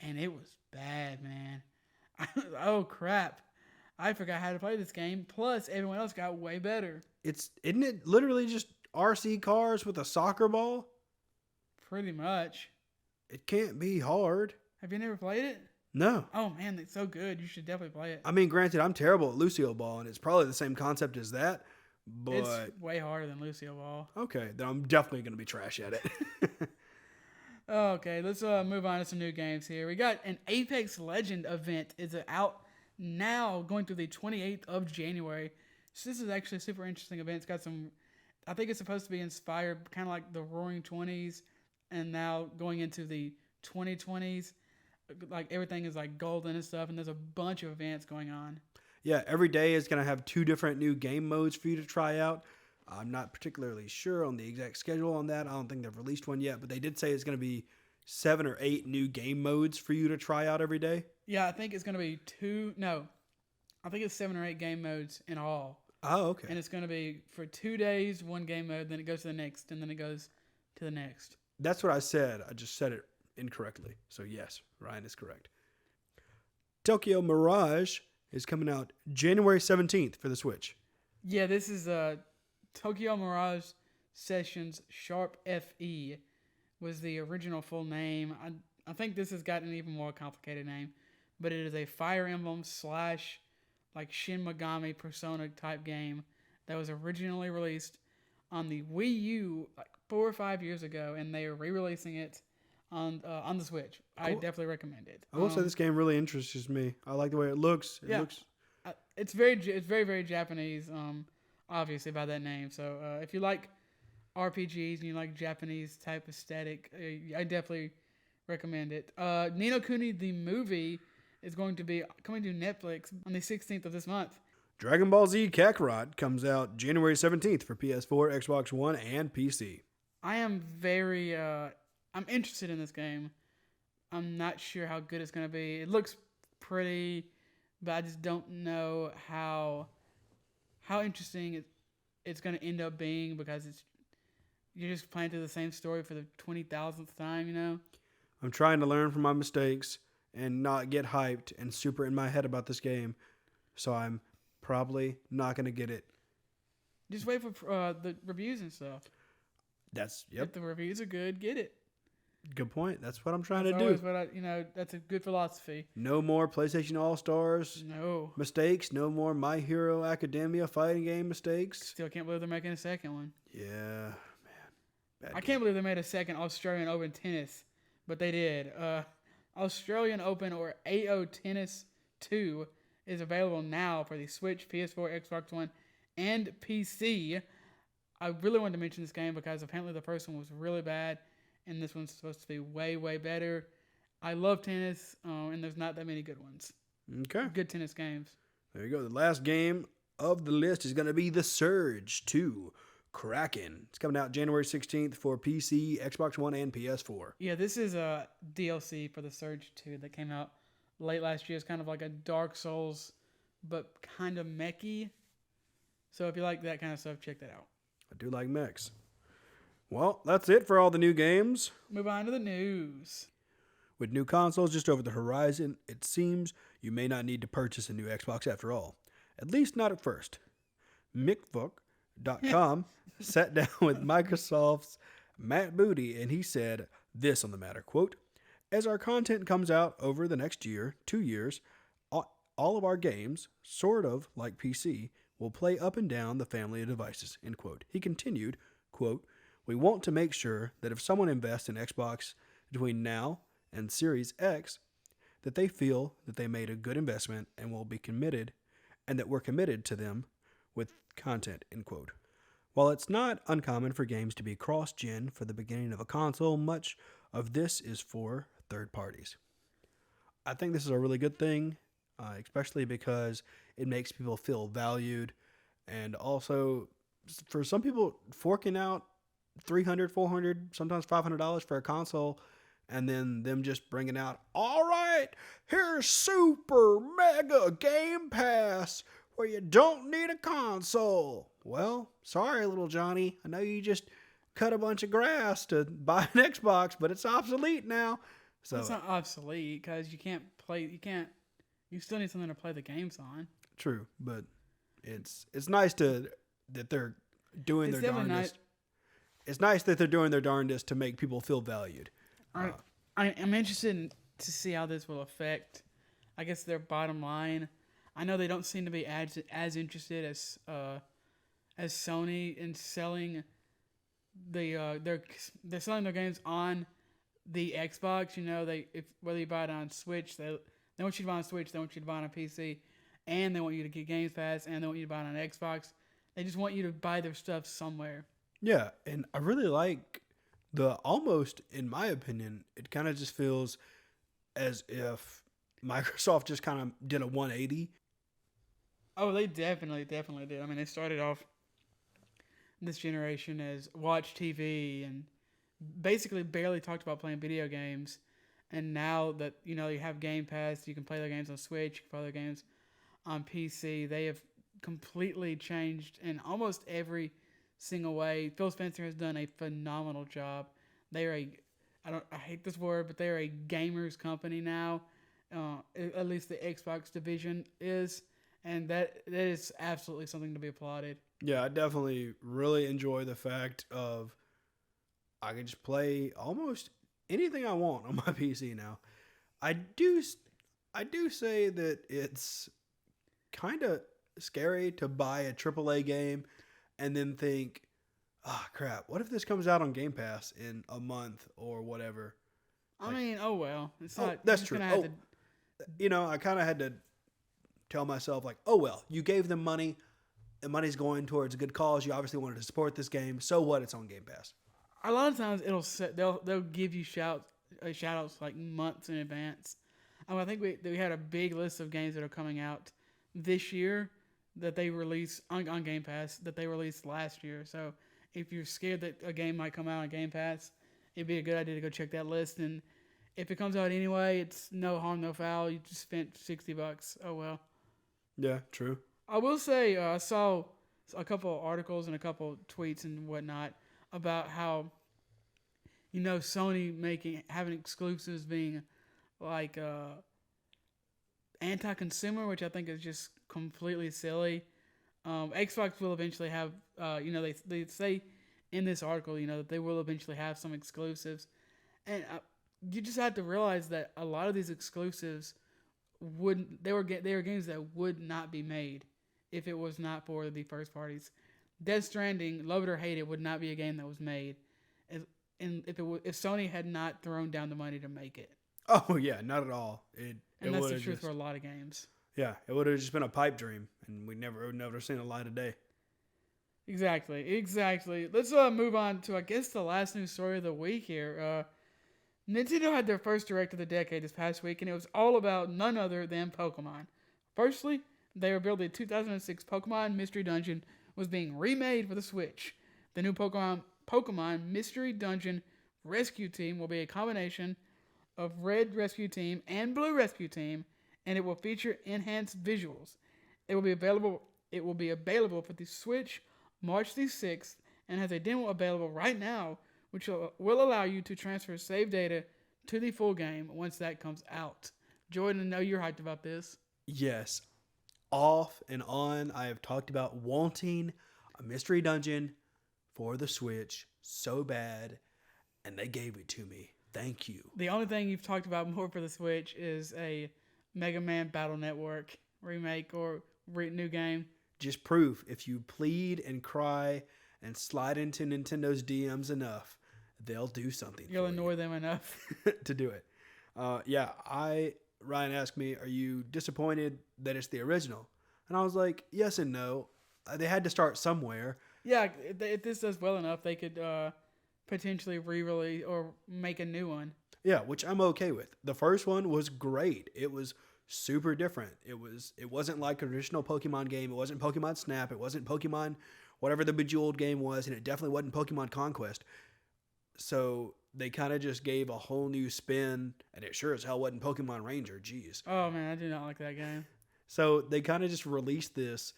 and it was bad, man. Oh crap! I forgot how to play this game. Plus, everyone else got way better. isn't it literally just RC cars with a soccer ball? Pretty much. It can't be hard. Have you never played it? No. Oh man, it's so good. You should definitely play it. I mean, granted, I'm terrible at Lucio Ball, and it's probably the same concept as that. But It's way harder than Lucio Ball. okay, then I'm definitely gonna be trash at it. Okay, let's move on to some new games here. We got an Apex Legend event. It's out now, going through the 28th of January. So this is actually a super interesting event. It's got some, I think it's supposed to be inspired kind of like the Roaring 20s, and now going into the 2020s. Like everything is like golden and stuff, and there's a bunch of events going on. Yeah, every day is gonna have 2 different new game modes for you to try out. I'm not particularly sure on the exact schedule on that. I don't think they've released one yet, but they did say it's going to be 7 or 8 new game modes for you to try out every day. Yeah, I think it's going to be I think it's 7 or 8 game modes in all. Oh, okay. And it's going to be for 2 days, one game mode, then it goes to the next, and then it goes to the next. That's what I said. I just said it incorrectly. So yes, Ryan is correct. Tokyo Mirage is coming out January 17th for the Switch. Yeah, this is Tokyo Mirage Sessions Sharp FE was the original full name. I think this has got an even more complicated name, but it is a Fire Emblem / like Shin Megami Persona type game that was originally released on the Wii U like 4 or 5 years ago, and they are re-releasing it on the Switch. I definitely recommend it. I will say this game really interests me. I like the way it looks. It's very, very Japanese. Obviously by that name. So if you like RPGs and you like Japanese type aesthetic, I definitely recommend it. Ni no Kuni the movie is going to be coming to Netflix on the 16th of this month. Dragon Ball Z Kakarot comes out January 17th for PS4, Xbox One, and PC. I am I'm interested in this game. I'm not sure how good it's going to be. It looks pretty, but I just don't know how interesting it's going to end up being, because you're just playing through the same story for the 20,000th time, you know? I'm trying to learn from my mistakes and not get hyped and super in my head about this game, so I'm probably not going to get it. Just wait for the reviews and stuff. If the reviews are good, get it. Good point. That's what I'm trying That's to always do. what that's a good philosophy. No more PlayStation All-Stars No. mistakes. No more My Hero Academia fighting game mistakes. Still can't believe they're making a second one. Yeah, man. I can't believe they made a second Australian Open tennis, but they did. Australian Open, or AO Tennis 2, is available now for the Switch, PS4, Xbox One, and PC. I really wanted to mention this game because apparently the first one was really bad, and this one's supposed to be way, way better. I love tennis, and there's not that many good ones. Okay. Good tennis games. There you go. The last game of the list is going to be The Surge 2 Kraken. It's coming out January 16th for PC, Xbox One, and PS4. Yeah, this is a DLC for The Surge 2 that came out late last year. It's kind of like a Dark Souls, but kind of mechy. So if you like that kind of stuff, check that out. I do like mechs. Well, that's it for all the new games. Move on to the news. With new consoles just over the horizon, it seems you may not need to purchase a new Xbox after all. At least not at first. McVook.com sat down with Microsoft's Matt Booty and he said this on the matter, quote, as our content comes out over the next year, 2 years, all of our games, sort of like PC, will play up and down the family of devices, end quote. He continued, quote, we want to make sure that if someone invests in Xbox between now and Series X, that they feel that they made a good investment and will be committed, and that we're committed to them with content, end quote. While it's not uncommon for games to be cross-gen for the beginning of a console, much of this is for third parties. I think this is a really good thing, especially because it makes people feel valued, and also for some people, forking out $300, $400, sometimes $500 for a console, and then them just bringing out, all right, here's Super Mega Game Pass, where you don't need a console. Well, sorry, little Johnny. I know you just cut a bunch of grass to buy an Xbox, but it's obsolete now. So It's not obsolete because you can't play. You still need something to play the games on. true, but it's nice that they're doing It's their definitely darndest. It's nice that they're doing their darndest to make people feel valued. I'm interested to see how this will affect, I guess, their bottom line. I know they don't seem to be as interested as Sony in selling they're selling their games on the Xbox. You know, whether you buy it on Switch, they want you to buy it on Switch, they want you to buy it on PC, and they want you to get Games Pass, and they want you to buy it on Xbox. They just want you to buy their stuff somewhere. Yeah, and I really like almost, in my opinion, it kind of just feels as if Microsoft just kind of did a 180. Oh, they definitely did. I mean, they started off this generation as watch TV and basically barely talked about playing video games. And now that, you have Game Pass, you can play their games on Switch, you can play their games on PC. They have completely changed in almost every single way. Phil Spencer has done a phenomenal job. They are I hate this word, but they are a gamers company now. At least the Xbox division is. And that is absolutely something to be applauded. Yeah, I definitely really enjoy the fact of I can just play almost anything I want on my PC now. I do say that it's kind of scary to buy a AAA game and then think, oh crap, what if this comes out on Game Pass in a month or whatever? I mean, oh well. It's not. That's true. I kind of had to tell myself, like, oh well, you gave them money, and money's going towards a good cause. You obviously wanted to support this game, so what? It's on Game Pass. A lot of times they'll give you shout outs like months in advance. I think we had a big list of games that are coming out this year that they released on Game Pass that they released last year. So if you're scared that a game might come out on Game Pass, it'd be a good idea to go check that list. And if it comes out anyway, it's no harm, no foul. You just spent $60. Oh well. Yeah, true. I will say I saw a couple of articles and a couple of tweets and whatnot about how, Sony having exclusives being like anti-consumer, which I think is just completely silly. Xbox will eventually have, they say in this article, that they will eventually have some exclusives, and you just have to realize that a lot of these exclusives they were games that would not be made if it was not for the first parties. Death Stranding, love it or hate it, would not be a game that was made, and if Sony had not thrown down the money to make it. Oh yeah, not at all. And that's the truth for a lot of games. Yeah, it would have just been a pipe dream, and we would never seen a light of day. Exactly. Let's move on to, I guess, the last news story of the week here. Nintendo had their first Direct of the decade this past week, and it was all about none other than Pokemon. Firstly, they revealed the 2006 Pokemon Mystery Dungeon was being remade for the Switch. The new Pokemon Mystery Dungeon Rescue Team will be a combination of Red Rescue Team and Blue Rescue Team, and it will feature enhanced visuals. It will be available for the Switch March the 6th, and has a demo available right now, which will allow you to transfer save data to the full game once that comes out. Jordan, I know you're hyped about this. Yes, off and on, I have talked about wanting a mystery dungeon for the Switch so bad, and they gave it to me. Thank you. The only thing you've talked about more for the Switch is a Mega Man Battle Network remake or new game. Just proof if you plead and cry and slide into Nintendo's DMs enough, they'll do something. You'll annoy them enough to do it. Ryan asked me, "Are you disappointed that it's the original?" And I was like, "Yes and no. They had to start somewhere." Yeah, if this does well enough, they could potentially re-release or make a new one. Yeah, which I'm okay with. The first one was great. It was super different. It wasn't like a traditional Pokemon game. It wasn't Pokemon Snap. It wasn't Pokemon whatever the Bejeweled game was, and it definitely wasn't Pokemon Conquest. So they kind of just gave a whole new spin, and it sure as hell wasn't Pokemon Ranger. Jeez. Oh man, I do not like that game. So they kind of just released this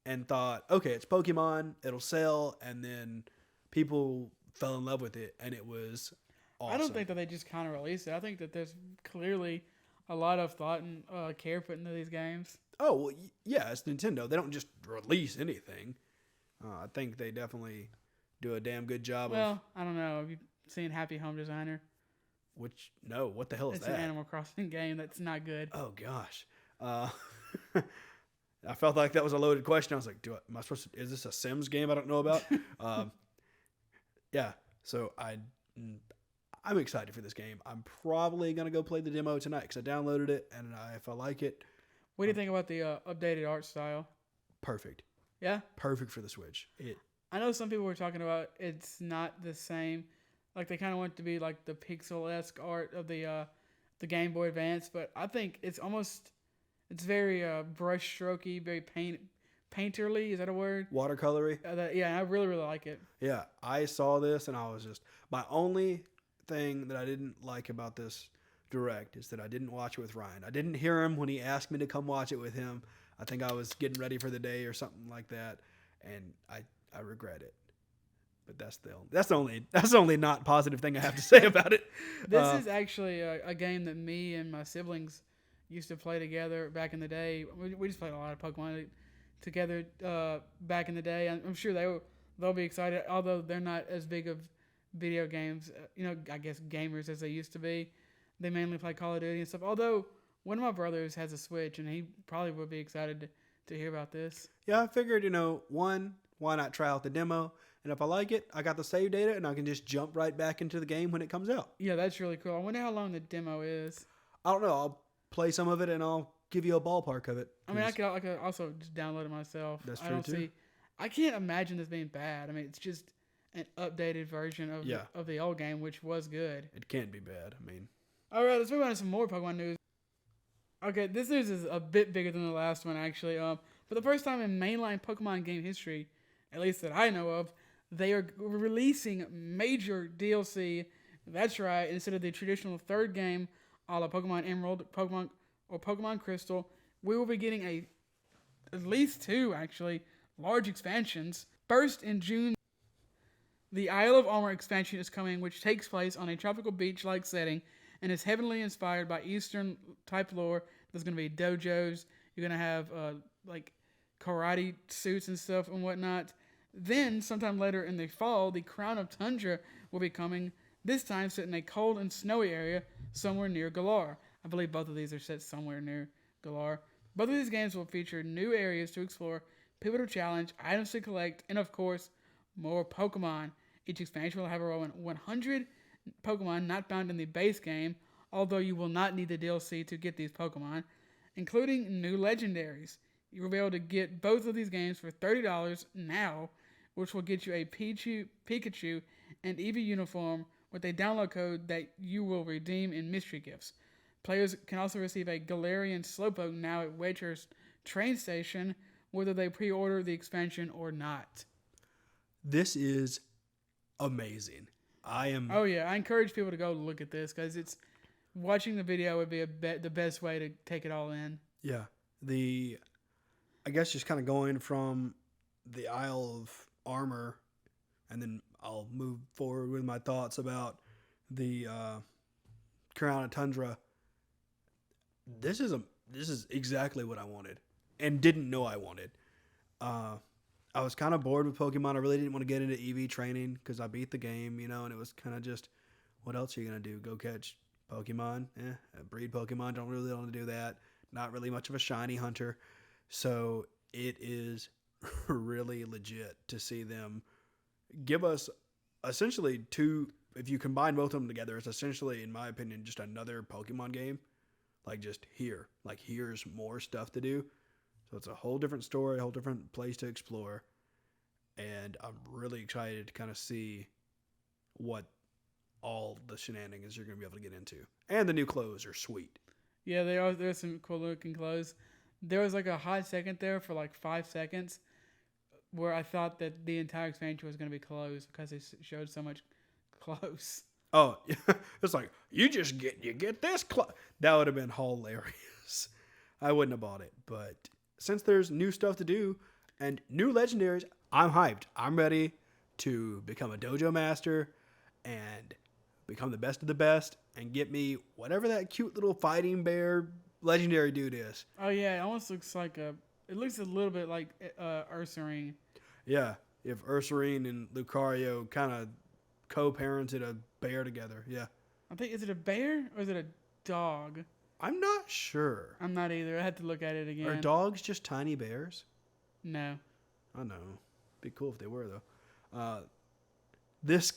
and thought, okay, it's Pokemon, it'll sell, and then people fell in love with it, and it was awesome. I don't think that they just kind of released it. I think that there's clearly a lot of thought and care put into these games. Oh, well, yeah, it's Nintendo. They don't just release anything. I think they definitely do a damn good job Well, I don't know. Have you seen Happy Home Designer? No, what the hell is It's that? an Animal Crossing game that's not good. Oh, gosh. I felt like that was a loaded question. I was like, am I supposed to, is this a Sims game I don't know about? Yeah, so I'm excited for this game. I'm probably going to go play the demo tonight because I downloaded it, and if I like it. What do you think about the updated art style? Perfect. Yeah? Perfect for the Switch. I know some people were talking about it's not the same. Like, they kind of want it to be like the pixel-esque art of the Game Boy Advance, but I think it's very brush-strokey, very painterly. Is that a word? Watercolory. Yeah, I really, really like it. Yeah, I saw this, and I was just... My only thing that I didn't like about this Direct is that I didn't watch it with Ryan. I didn't hear him when he asked me to come watch it with him. I think I was getting ready for the day or something like that, and I regret it. But that's the only not positive thing I have to say about it. This is actually a game that me and my siblings used to play together back in the day. We just played a lot of Pokemon together back in the day. I'm sure they'll be excited, although they're not as big of video games, I guess gamers as they used to be. They mainly play Call of Duty and stuff. Although one of my brothers has a Switch, and he probably would be excited to hear about this. Yeah, I figured, why not try out the demo? And if I like it, I got the save data, and I can just jump right back into the game when it comes out. Yeah, that's really cool. I wonder how long the demo is. I don't know. I'll play some of it, and I'll give you a ballpark of it. I mean, I could also just download it myself. That's true, too. I can't imagine this being bad. I mean, it's just an updated version of the old game, which was good. It can't be bad. I mean... All right, let's move on to some more Pokemon news. Okay, this news is a bit bigger than the last one, actually. For the first time in mainline Pokemon game history, at least that I know of, they are releasing major DLC. That's right. Instead of the traditional third game, a la Pokemon Emerald, Pokemon Crystal, we will be getting at least two, actually, large expansions. First, in June, the Isle of Armor expansion is coming, which takes place on a tropical beach-like setting and is heavily inspired by Eastern-type lore. There's going to be dojos. You're going to have, karate suits and stuff and whatnot. Then, sometime later in the fall, the Crown of Tundra will be coming, this time set in a cold and snowy area somewhere near Galar. I believe both of these are set somewhere near Galar. Both of these games will feature new areas to explore, people to challenge, items to collect, and of course, more Pokemon. Each expansion will have around 100 Pokemon not found in the base game, although you will not need the DLC to get these Pokemon, including new legendaries. You will be able to get both of these games for $30 now, which will get you a Pikachu and Eevee uniform with a download code that you will redeem in mystery gifts. Players can also receive a Galarian Slowpoke now at Wedgehurst train station, whether they pre-order the expansion or not. This is amazing. Oh yeah, I encourage people to go look at this because watching the video would be the best way to take it all in. Yeah, I guess just kind of going from the Isle of Armor, and then I'll move forward with my thoughts about the Carolina Tundra. This is exactly what I wanted, and didn't know I wanted. I was kind of bored with Pokemon. I really didn't want to get into EV training because I beat the game, and it was kind of just, what else are you gonna do? Go catch Pokemon? Breed Pokemon. Don't really want to do that. Not really much of a shiny hunter. So it is really legit to see them give us essentially two. If you combine both of them together, it's essentially, in my opinion, just another Pokemon game. Like just here, like here's more stuff to do. So it's a whole different story, a whole different place to explore. And I'm really excited to kind of see what all the shenanigans you're going to be able to get into. And the new clothes are sweet. Yeah, they are. There's some cool looking clothes. There was like a hot second there for like 5 seconds where I thought that the entire expansion was going to be closed because they showed so much clothes. Oh, it's like, you get this clothes. That would have been hilarious. I wouldn't have bought it. But since there's new stuff to do and new legendaries, I'm hyped. I'm ready to become a dojo master and become the best of the best and get me whatever that cute little fighting bear legendary dude is. Oh yeah, it almost looks like it looks a little bit like Ursaring. Yeah, if Ursaring and Lucario kind of co-parented a bear together. Yeah. I think, is it a bear or is it a dog? I'm not sure. I'm not either. I had to look at it again. Are dogs just tiny bears? No. I know. Be cool if they were though. This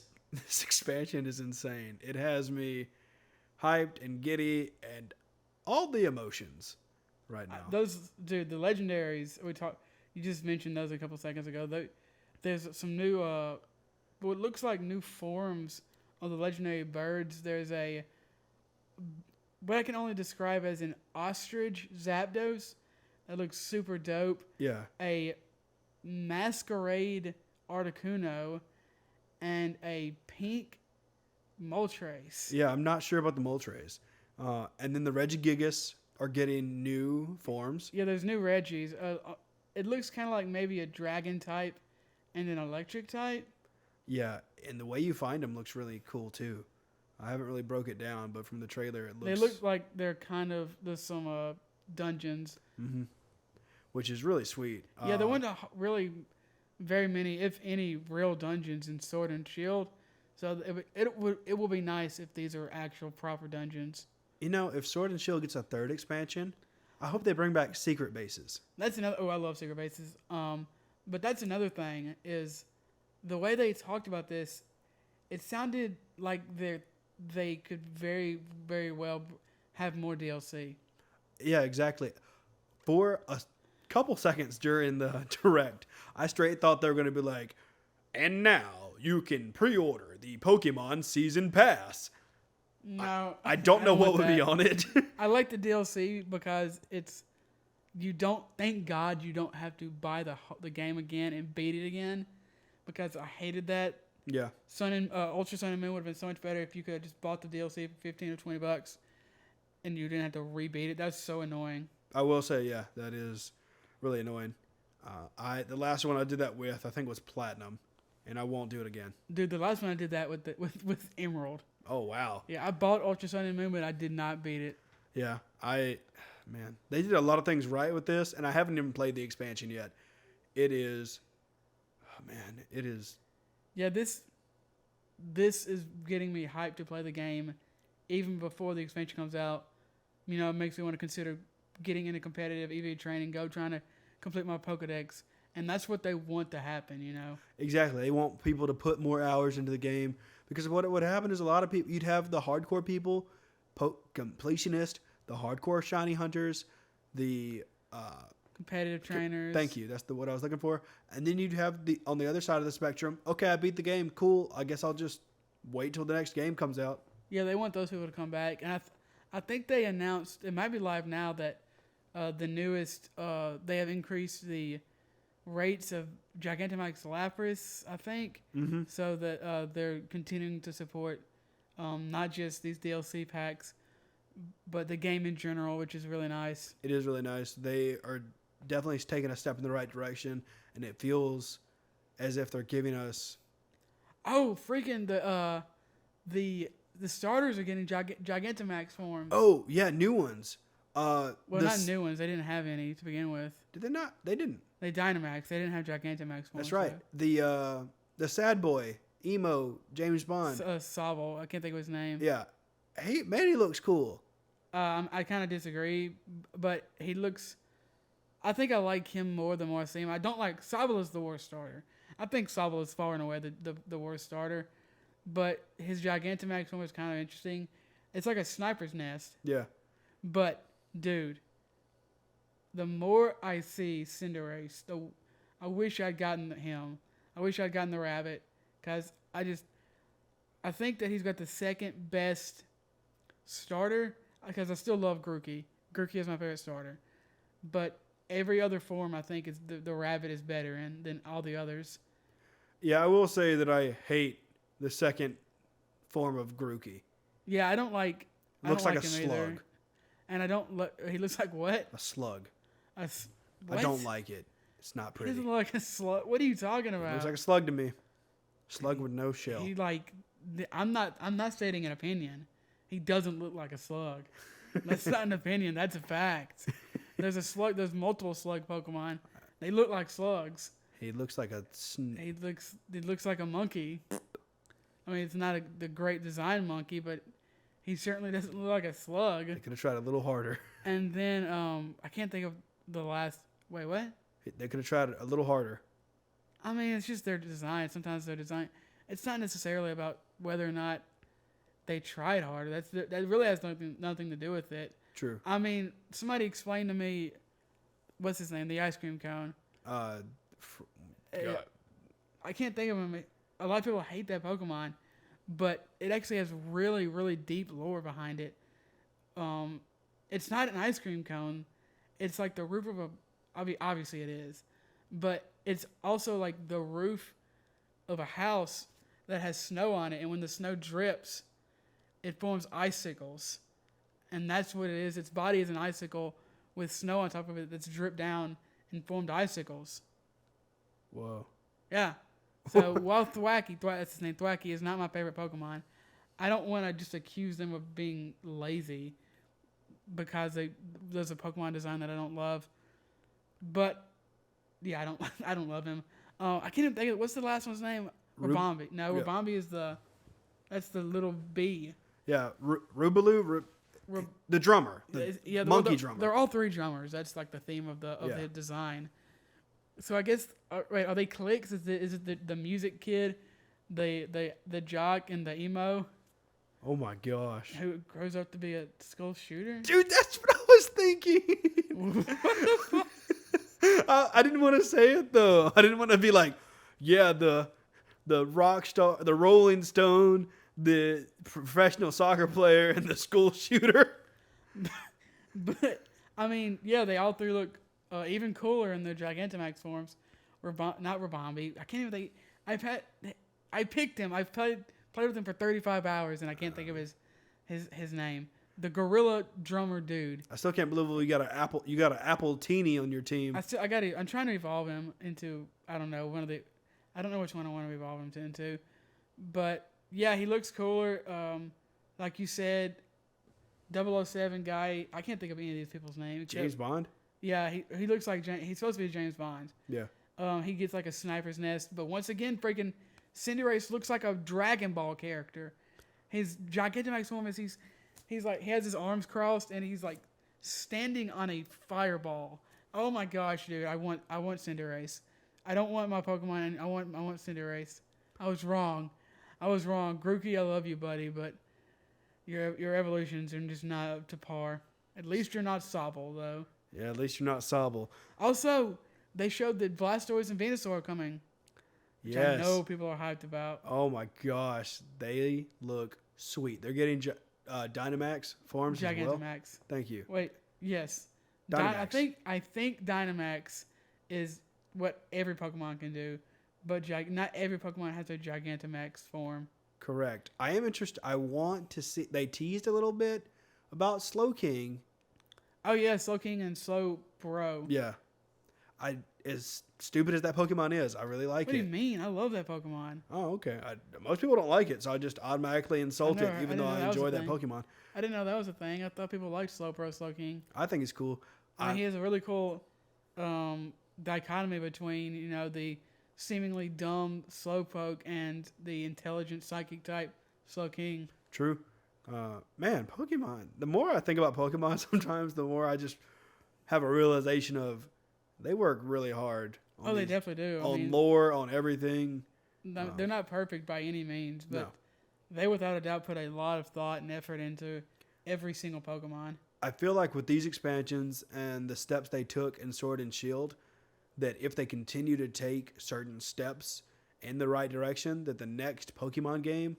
expansion is insane. It has me hyped and giddy and all the emotions right now. The legendaries you just mentioned those a couple seconds ago. There's some new what looks like new forms of the legendary birds. There's what I can only describe as an ostrich Zapdos that looks super dope. Yeah. A masquerade Articuno and a pink Moltres. Yeah, I'm not sure about the Moltres. And then the Regigigas are getting new forms. Yeah, there's new Regis. It looks kind of like maybe a dragon type and an electric type. Yeah, and the way you find them looks really cool too. I haven't really broke it down, but from the trailer it looks... They look like they're there's some dungeons. Mm-hmm. Which is really sweet. Yeah, there weren't really very many, if any, real dungeons in Sword and Shield. So it will be nice if these are actual proper dungeons. If Sword and Shield gets a third expansion, I hope they bring back secret bases. That's another... Oh, I love secret bases. But that's another thing is the way they talked about this, it sounded like they could very, very well have more DLC. Yeah, exactly. For a couple seconds during the direct, I straight thought they were going to be like, and now you can pre-order the Pokemon Season Pass. No. I don't know what would be on it. I like the DLC because thank God you don't have to buy the game again and beat it again, because I hated that. Yeah. Ultra Sun and Moon would have been so much better if you could have just bought the DLC for $15 or $20 and you didn't have to rebeat it. That's so annoying. I will say, yeah, that is really annoying. The last one I did that with, I think, was Platinum, and I won't do it again. Dude, the last one I did that with Emerald. Oh, wow. Yeah, I bought Ultra Sun and Moon, but I did not beat it. Yeah, man, they did a lot of things right with this, and I haven't even played the expansion yet. It is. Yeah, this is getting me hyped to play the game even before the expansion comes out. It makes me want to consider getting into competitive EV training, trying to complete my Pokedex. And that's what they want to happen, Exactly. They want people to put more hours into the game, because what would happen is a lot of people, you'd have the hardcore people, completionist, the hardcore shiny hunters, the... competitive trainers. Thank you. That's what I was looking for. And then you'd have on the other side of the spectrum, okay, I beat the game. Cool. I guess I'll just wait till the next game comes out. Yeah, they want those people to come back. And I think they announced, it might be live now, that the newest, they have increased the rates of Gigantamax Lapras, I think. Mm-hmm. So that they're continuing to support not just these DLC packs, but the game in general, which is really nice. It is really nice. They are definitely taking a step in the right direction, and it feels as if they're giving us... Oh, freaking the the starters are getting Gigantamax forms. Oh yeah, new ones. Well, not new ones. They didn't have any to begin with. Did they not? They didn't. They Dynamax. They didn't have Gigantamax forms. That's right. So. The sad boy, emo James Bond. Sobble. I can't think of his name. Yeah, he looks cool. I kind of disagree, but he looks. I think I like him more the more I see him. I don't like Sobble is the worst starter. I think Sobble is far and away the worst starter, but his Gigantamax form is kind of interesting. It's like a sniper's nest. Yeah. But dude, the more I see Cinderace, I wish I'd gotten him. I wish I'd gotten the rabbit, because I think that he's got the second best starter, because I still love Grookey. Grookey is my favorite starter. But every other form I think is the rabbit is better than all the others. Yeah, I will say that I hate the second form of Grookey. Yeah, I don't like. Looks like him a slug. either. And I don't. He looks like what? A slug. What? I don't like it. It's not He pretty. doesn't look like a slug. What are you talking about? Looks like a slug to me. Slug with no shell. He I'm not stating an opinion. He doesn't look like a slug. That's not an opinion. That's a fact. There's a slug. There's multiple slug Pokemon. They look like slugs. He looks like a. He looks like a monkey. I mean, it's not the great design monkey, but he certainly doesn't look like a slug. They could have tried a little harder. And then I can't think of the last. Wait, what? They could have tried it a little harder. I mean, it's just their design. Sometimes their design. It's not necessarily about whether or not they tried harder. That really has nothing to do with it. True. I mean, somebody explain to me, what's his name? The ice cream cone. God. I can't think of him. A lot of people hate that Pokemon, but it actually has really, really deep lore behind it. It's not an ice cream cone. It's like the roof of a. Obviously, it is, but it's also like the roof of a house that has snow on it, and when the snow drips, it forms icicles, and that's what it is. Its body is an icicle with snow on top of it that's dripped down and formed icicles. Whoa. Yeah. So while Thwacky, that's his name, Thwacky is not my favorite Pokemon, I don't want to just accuse them of being lazy because there's a Pokemon design that I don't love. But yeah, I don't love him. I can't even think of what's the last one's name. Rabambi. No, yeah. Rabambi is that's the little bee. Yeah, Rubaloo, the drummer, the monkey drummer. They're all three drummers. That's like the theme of the design. So I guess right, are they cliques? Is it the music kid, the jock, and the emo? Oh my gosh! Who grows up to be a school shooter? Dude, that's what I was thinking. What the fuck? I didn't want to say it though. I didn't want to be like, yeah, the rock star, the Rolling Stone, the professional soccer player, and the school shooter. But I mean, yeah, they all three look even cooler in their Gigantamax forms. Not Rabambi. I can't even think. I picked him. I've played with him for 35 hours, and I can't think of his name. The gorilla drummer dude. I still can't believe you got an apple teeny on your team. I'm trying to evolve him into, I don't know which one I want to evolve him into. But yeah, he looks cooler. Like you said, 007 guy. I can't think of any of these people's names. James Bond? Yeah, he looks like he's supposed to be James Bond. Yeah. He gets like a sniper's nest, but once again, freaking Cinderace looks like a Dragon Ball character. His Gigantamax form is he's like, he has his arms crossed and he's like standing on a fireball. Oh my gosh, dude! I want Cinderace. I don't want my Pokemon. I want Cinderace. I was wrong. Grookey, I love you, buddy, but your evolutions are just not up to par. At least you're not Sobble, though. Yeah, at least you're not Sobble. Also, they showed that Blastoise and Venusaur are coming. Which I know people are hyped about. Oh my gosh, they look sweet. They're getting Dynamax forms as well. Gigantamax. Thank you. Wait, yes. Dynamax. I think Dynamax is what every Pokemon can do, but not every Pokemon has a Gigantamax form. Correct. I am interested. I want to see. They teased a little bit about Slowking. Oh yeah, Slowking and Slowbro. Yeah. as stupid as that Pokemon is, I really like What do you it. mean? I love that Pokemon. Oh, okay. Most people don't like it, so I just automatically insult it, I even didn't though know I that was a enjoy that thing. Pokemon. I didn't know that was a thing. I thought people liked Slowbro, Slowking. I think it's cool. I mean, he has a really cool dichotomy between, you know, the seemingly dumb Slowpoke and the intelligent psychic type Slowking. True. Man, Pokemon. The more I think about Pokemon, sometimes the more I just have a realization of they work really hard. Oh, they definitely do. On lore, on everything. They're not perfect by any means, but No. they without a doubt put a lot of thought and effort into every single Pokemon. I feel like with these expansions and the steps they took in Sword and Shield, that if they continue to take certain steps in the right direction, that the next Pokemon game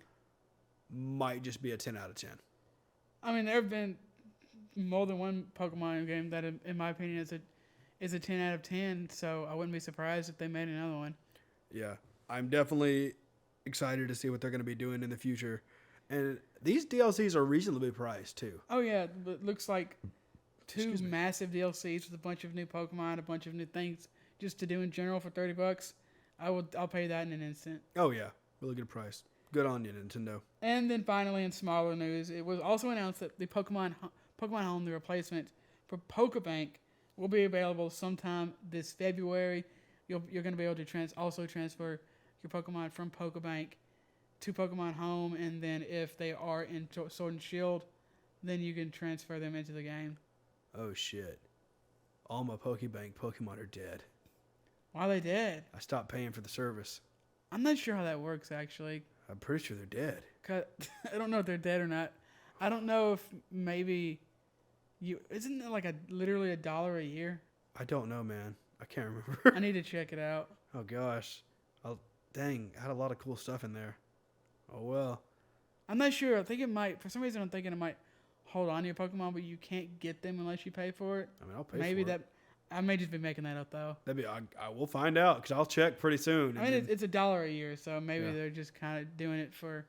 might just be a 10 out of 10. I mean, there have been more than one Pokemon game that, in my opinion, is a 10 out of 10. So I wouldn't be surprised if they made another one. Yeah, I'm definitely excited to see what they're going to be doing in the future. And these DLCs are reasonably priced too. Oh yeah, but it looks like two Excuse me. massive DLCs with a bunch of new Pokemon, a bunch of new things just to do in general for $30. I'll pay that in an instant. Oh yeah, really good price. Good on you, Nintendo. And then finally, in smaller news, it was also announced that the Pokemon Home, the replacement for Pokebank, will be available sometime this February. You're going to be able to also transfer your Pokemon from Pokebank to Pokemon Home, and then if they are in Sword and Shield, then you can transfer them into the game. Oh shit. All my Pokebank Pokemon are dead. Why are they dead? I stopped paying for the service. I'm not sure how that works, actually. I'm pretty sure they're dead. 'Cause I don't know if they're dead or not. I don't know if maybe isn't it like literally $1 a year? I don't know, man. I can't remember. I need to check it out. Oh gosh. Dang, I had a lot of cool stuff in there. Oh well. I'm not sure. I think it might. For some reason, I'm thinking it might hold on to your Pokemon, but you can't get them unless you pay for it. I mean, I'll pay Maybe for it. that. I may just be making that up though. I will find out because I'll check pretty soon. I mean, it's $1 a year, so maybe Yeah. they're just kind of doing it for.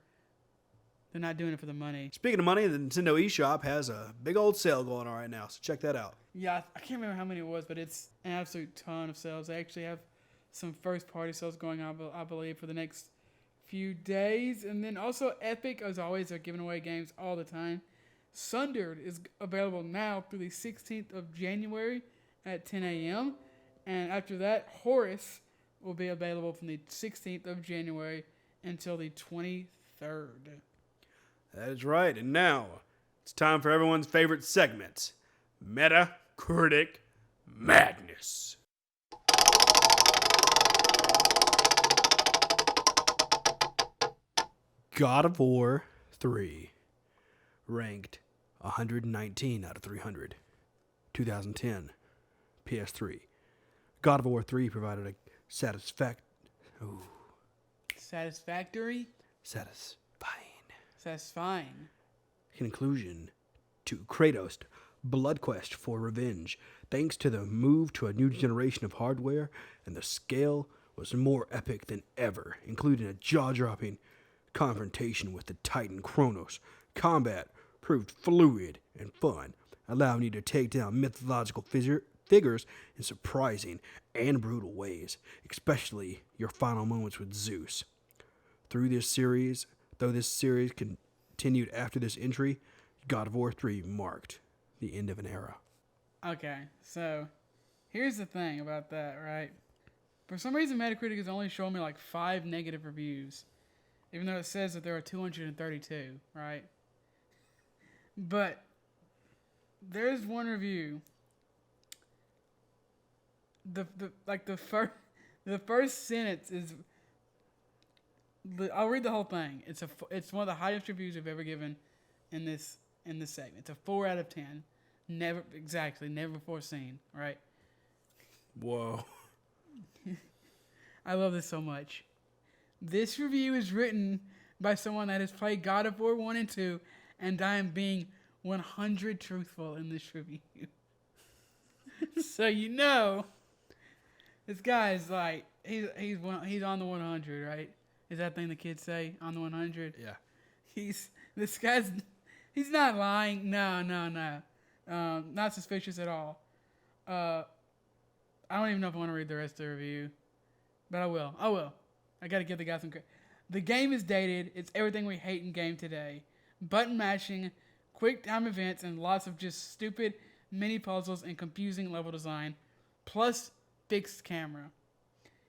They're not doing it for the money. Speaking of money, the Nintendo eShop has a big old sale going on right now, so check that out. Yeah, I can't remember how many it was, but it's an absolute ton of sales. They actually have some first-party sales going on, I believe, for the next few days. And then also Epic, as always, are giving away games all the time. Sundered is available now through the 16th of January at 10 a.m. And after that, Horus will be available from the 16th of January until the 23rd. That is right. And now it's time for everyone's favorite segment, Metacritic Madness. God of War 3 ranked 119 out of 300. 2010 PS3. God of War 3 provided a satisfying. Satisfying. Conclusion to Kratos' blood quest for revenge. Thanks to the move to a new generation of hardware, and the scale was more epic than ever, including a jaw-dropping confrontation with the Titan Kronos. Combat proved fluid and fun, allowing you to take down mythological figures in surprising and brutal ways, especially your final moments with Zeus. Though this series continued after this entry, God of War 3 marked the end of an era. Okay, so here's the thing about that, right? For some reason, Metacritic is only showing me like 5 negative reviews, even though it says that there are 232, right? But there's one review. The first sentence is. I'll read the whole thing. It's one of the highest reviews I've ever given in this segment. It's a 4 out of 10. Never before seen, right? Whoa. I love this so much. This review is written by someone that has played God of War 1 and 2, and I am being 100 truthful in this review. So you know, this guy is like he's on the 100, right? Is that thing the kids say, on the 100? Yeah. He's not lying. No. Not suspicious at all. I I don't even know if I want to read the rest of the review, but I will. I will. I got to give the guy some credit. The game is dated. It's everything we hate in game today. Button mashing, quick time events, and lots of just stupid mini puzzles and confusing level design, plus fixed camera.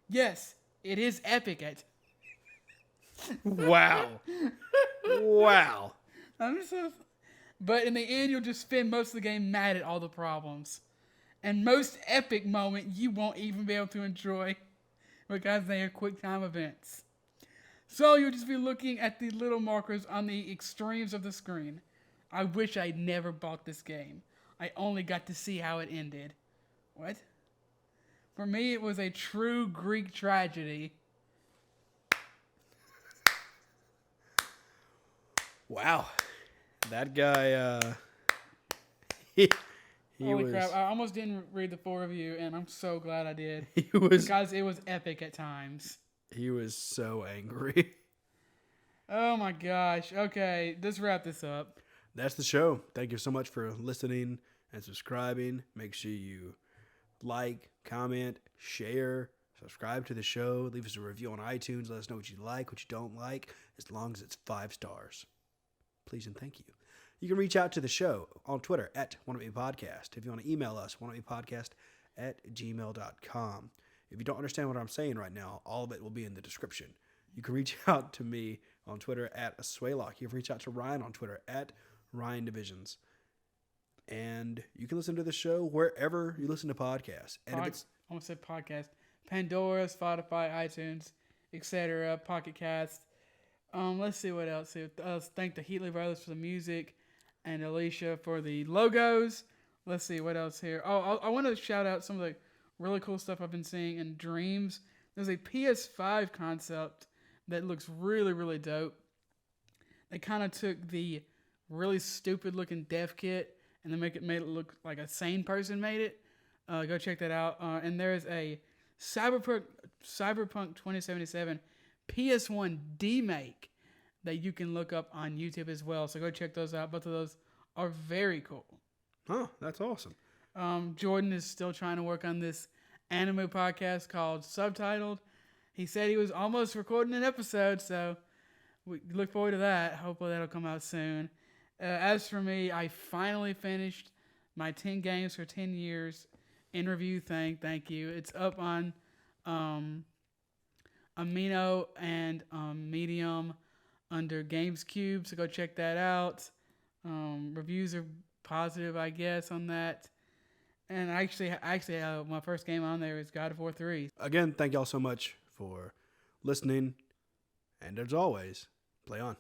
Yes, it is epic at. Wow. Wow. But in the end, you'll just spend most of the game mad at all the problems. And most epic moment you won't even be able to enjoy because they are quick time events. So you'll just be looking at the little markers on the extremes of the screen. I wish I'd never bought this game. I only got to see how it ended. What? For me, it was a true Greek tragedy. Wow. That guy, he Holy was, crap, I almost didn't read the full review, and I'm so glad I did. Because it was epic at times. He was so angry. Oh my gosh. Okay, let's wrap this up. That's the show. Thank you so much for listening and subscribing. Make sure you like, comment, share, subscribe to the show. Leave us a review on iTunes. Let us know what you like, what you don't like, as long as it's 5 stars. Please and thank you. You can reach out to the show on Twitter at WannaBePodcast. If you want to email us, wannabepodcast@gmail.com. If you don't understand what I'm saying right now, all of it will be in the description. You can reach out to me on Twitter at Swaylock. You can reach out to Ryan on Twitter at RyanDivisions. And you can listen to the show wherever you listen to podcasts. And if it's, I almost said podcast. Pandora, Spotify, iTunes, etc. Pocket Cast. Let's see what else. Let's thank the Heatley Brothers for the music and Alicia for the logos. Let's see what else here. Oh, I want to shout out some of the really cool stuff I've been seeing in Dreams. There's a PS5 concept that looks really, really dope. They kind of took the really stupid looking dev kit and then made it look like a sane person made it. Go check that out. And there's a Cyberpunk 2077 PS1 demake that you can look up on YouTube as well. So go check those out. Both of those are very cool. oh, that's awesome. Jordan is still trying to work on this anime podcast called Subtitled. He said he was almost recording an episode, so we look forward to that. Hopefully that'll come out soon. As for me, I finally finished my 10 games for 10 years in review thing. Thank you. It's up on Amino and Medium under GamesCube, so go check that out. Reviews are positive, I guess, on that. And actually, my first game on there is God of War 3. Again, thank y'all so much for listening. And as always, play on.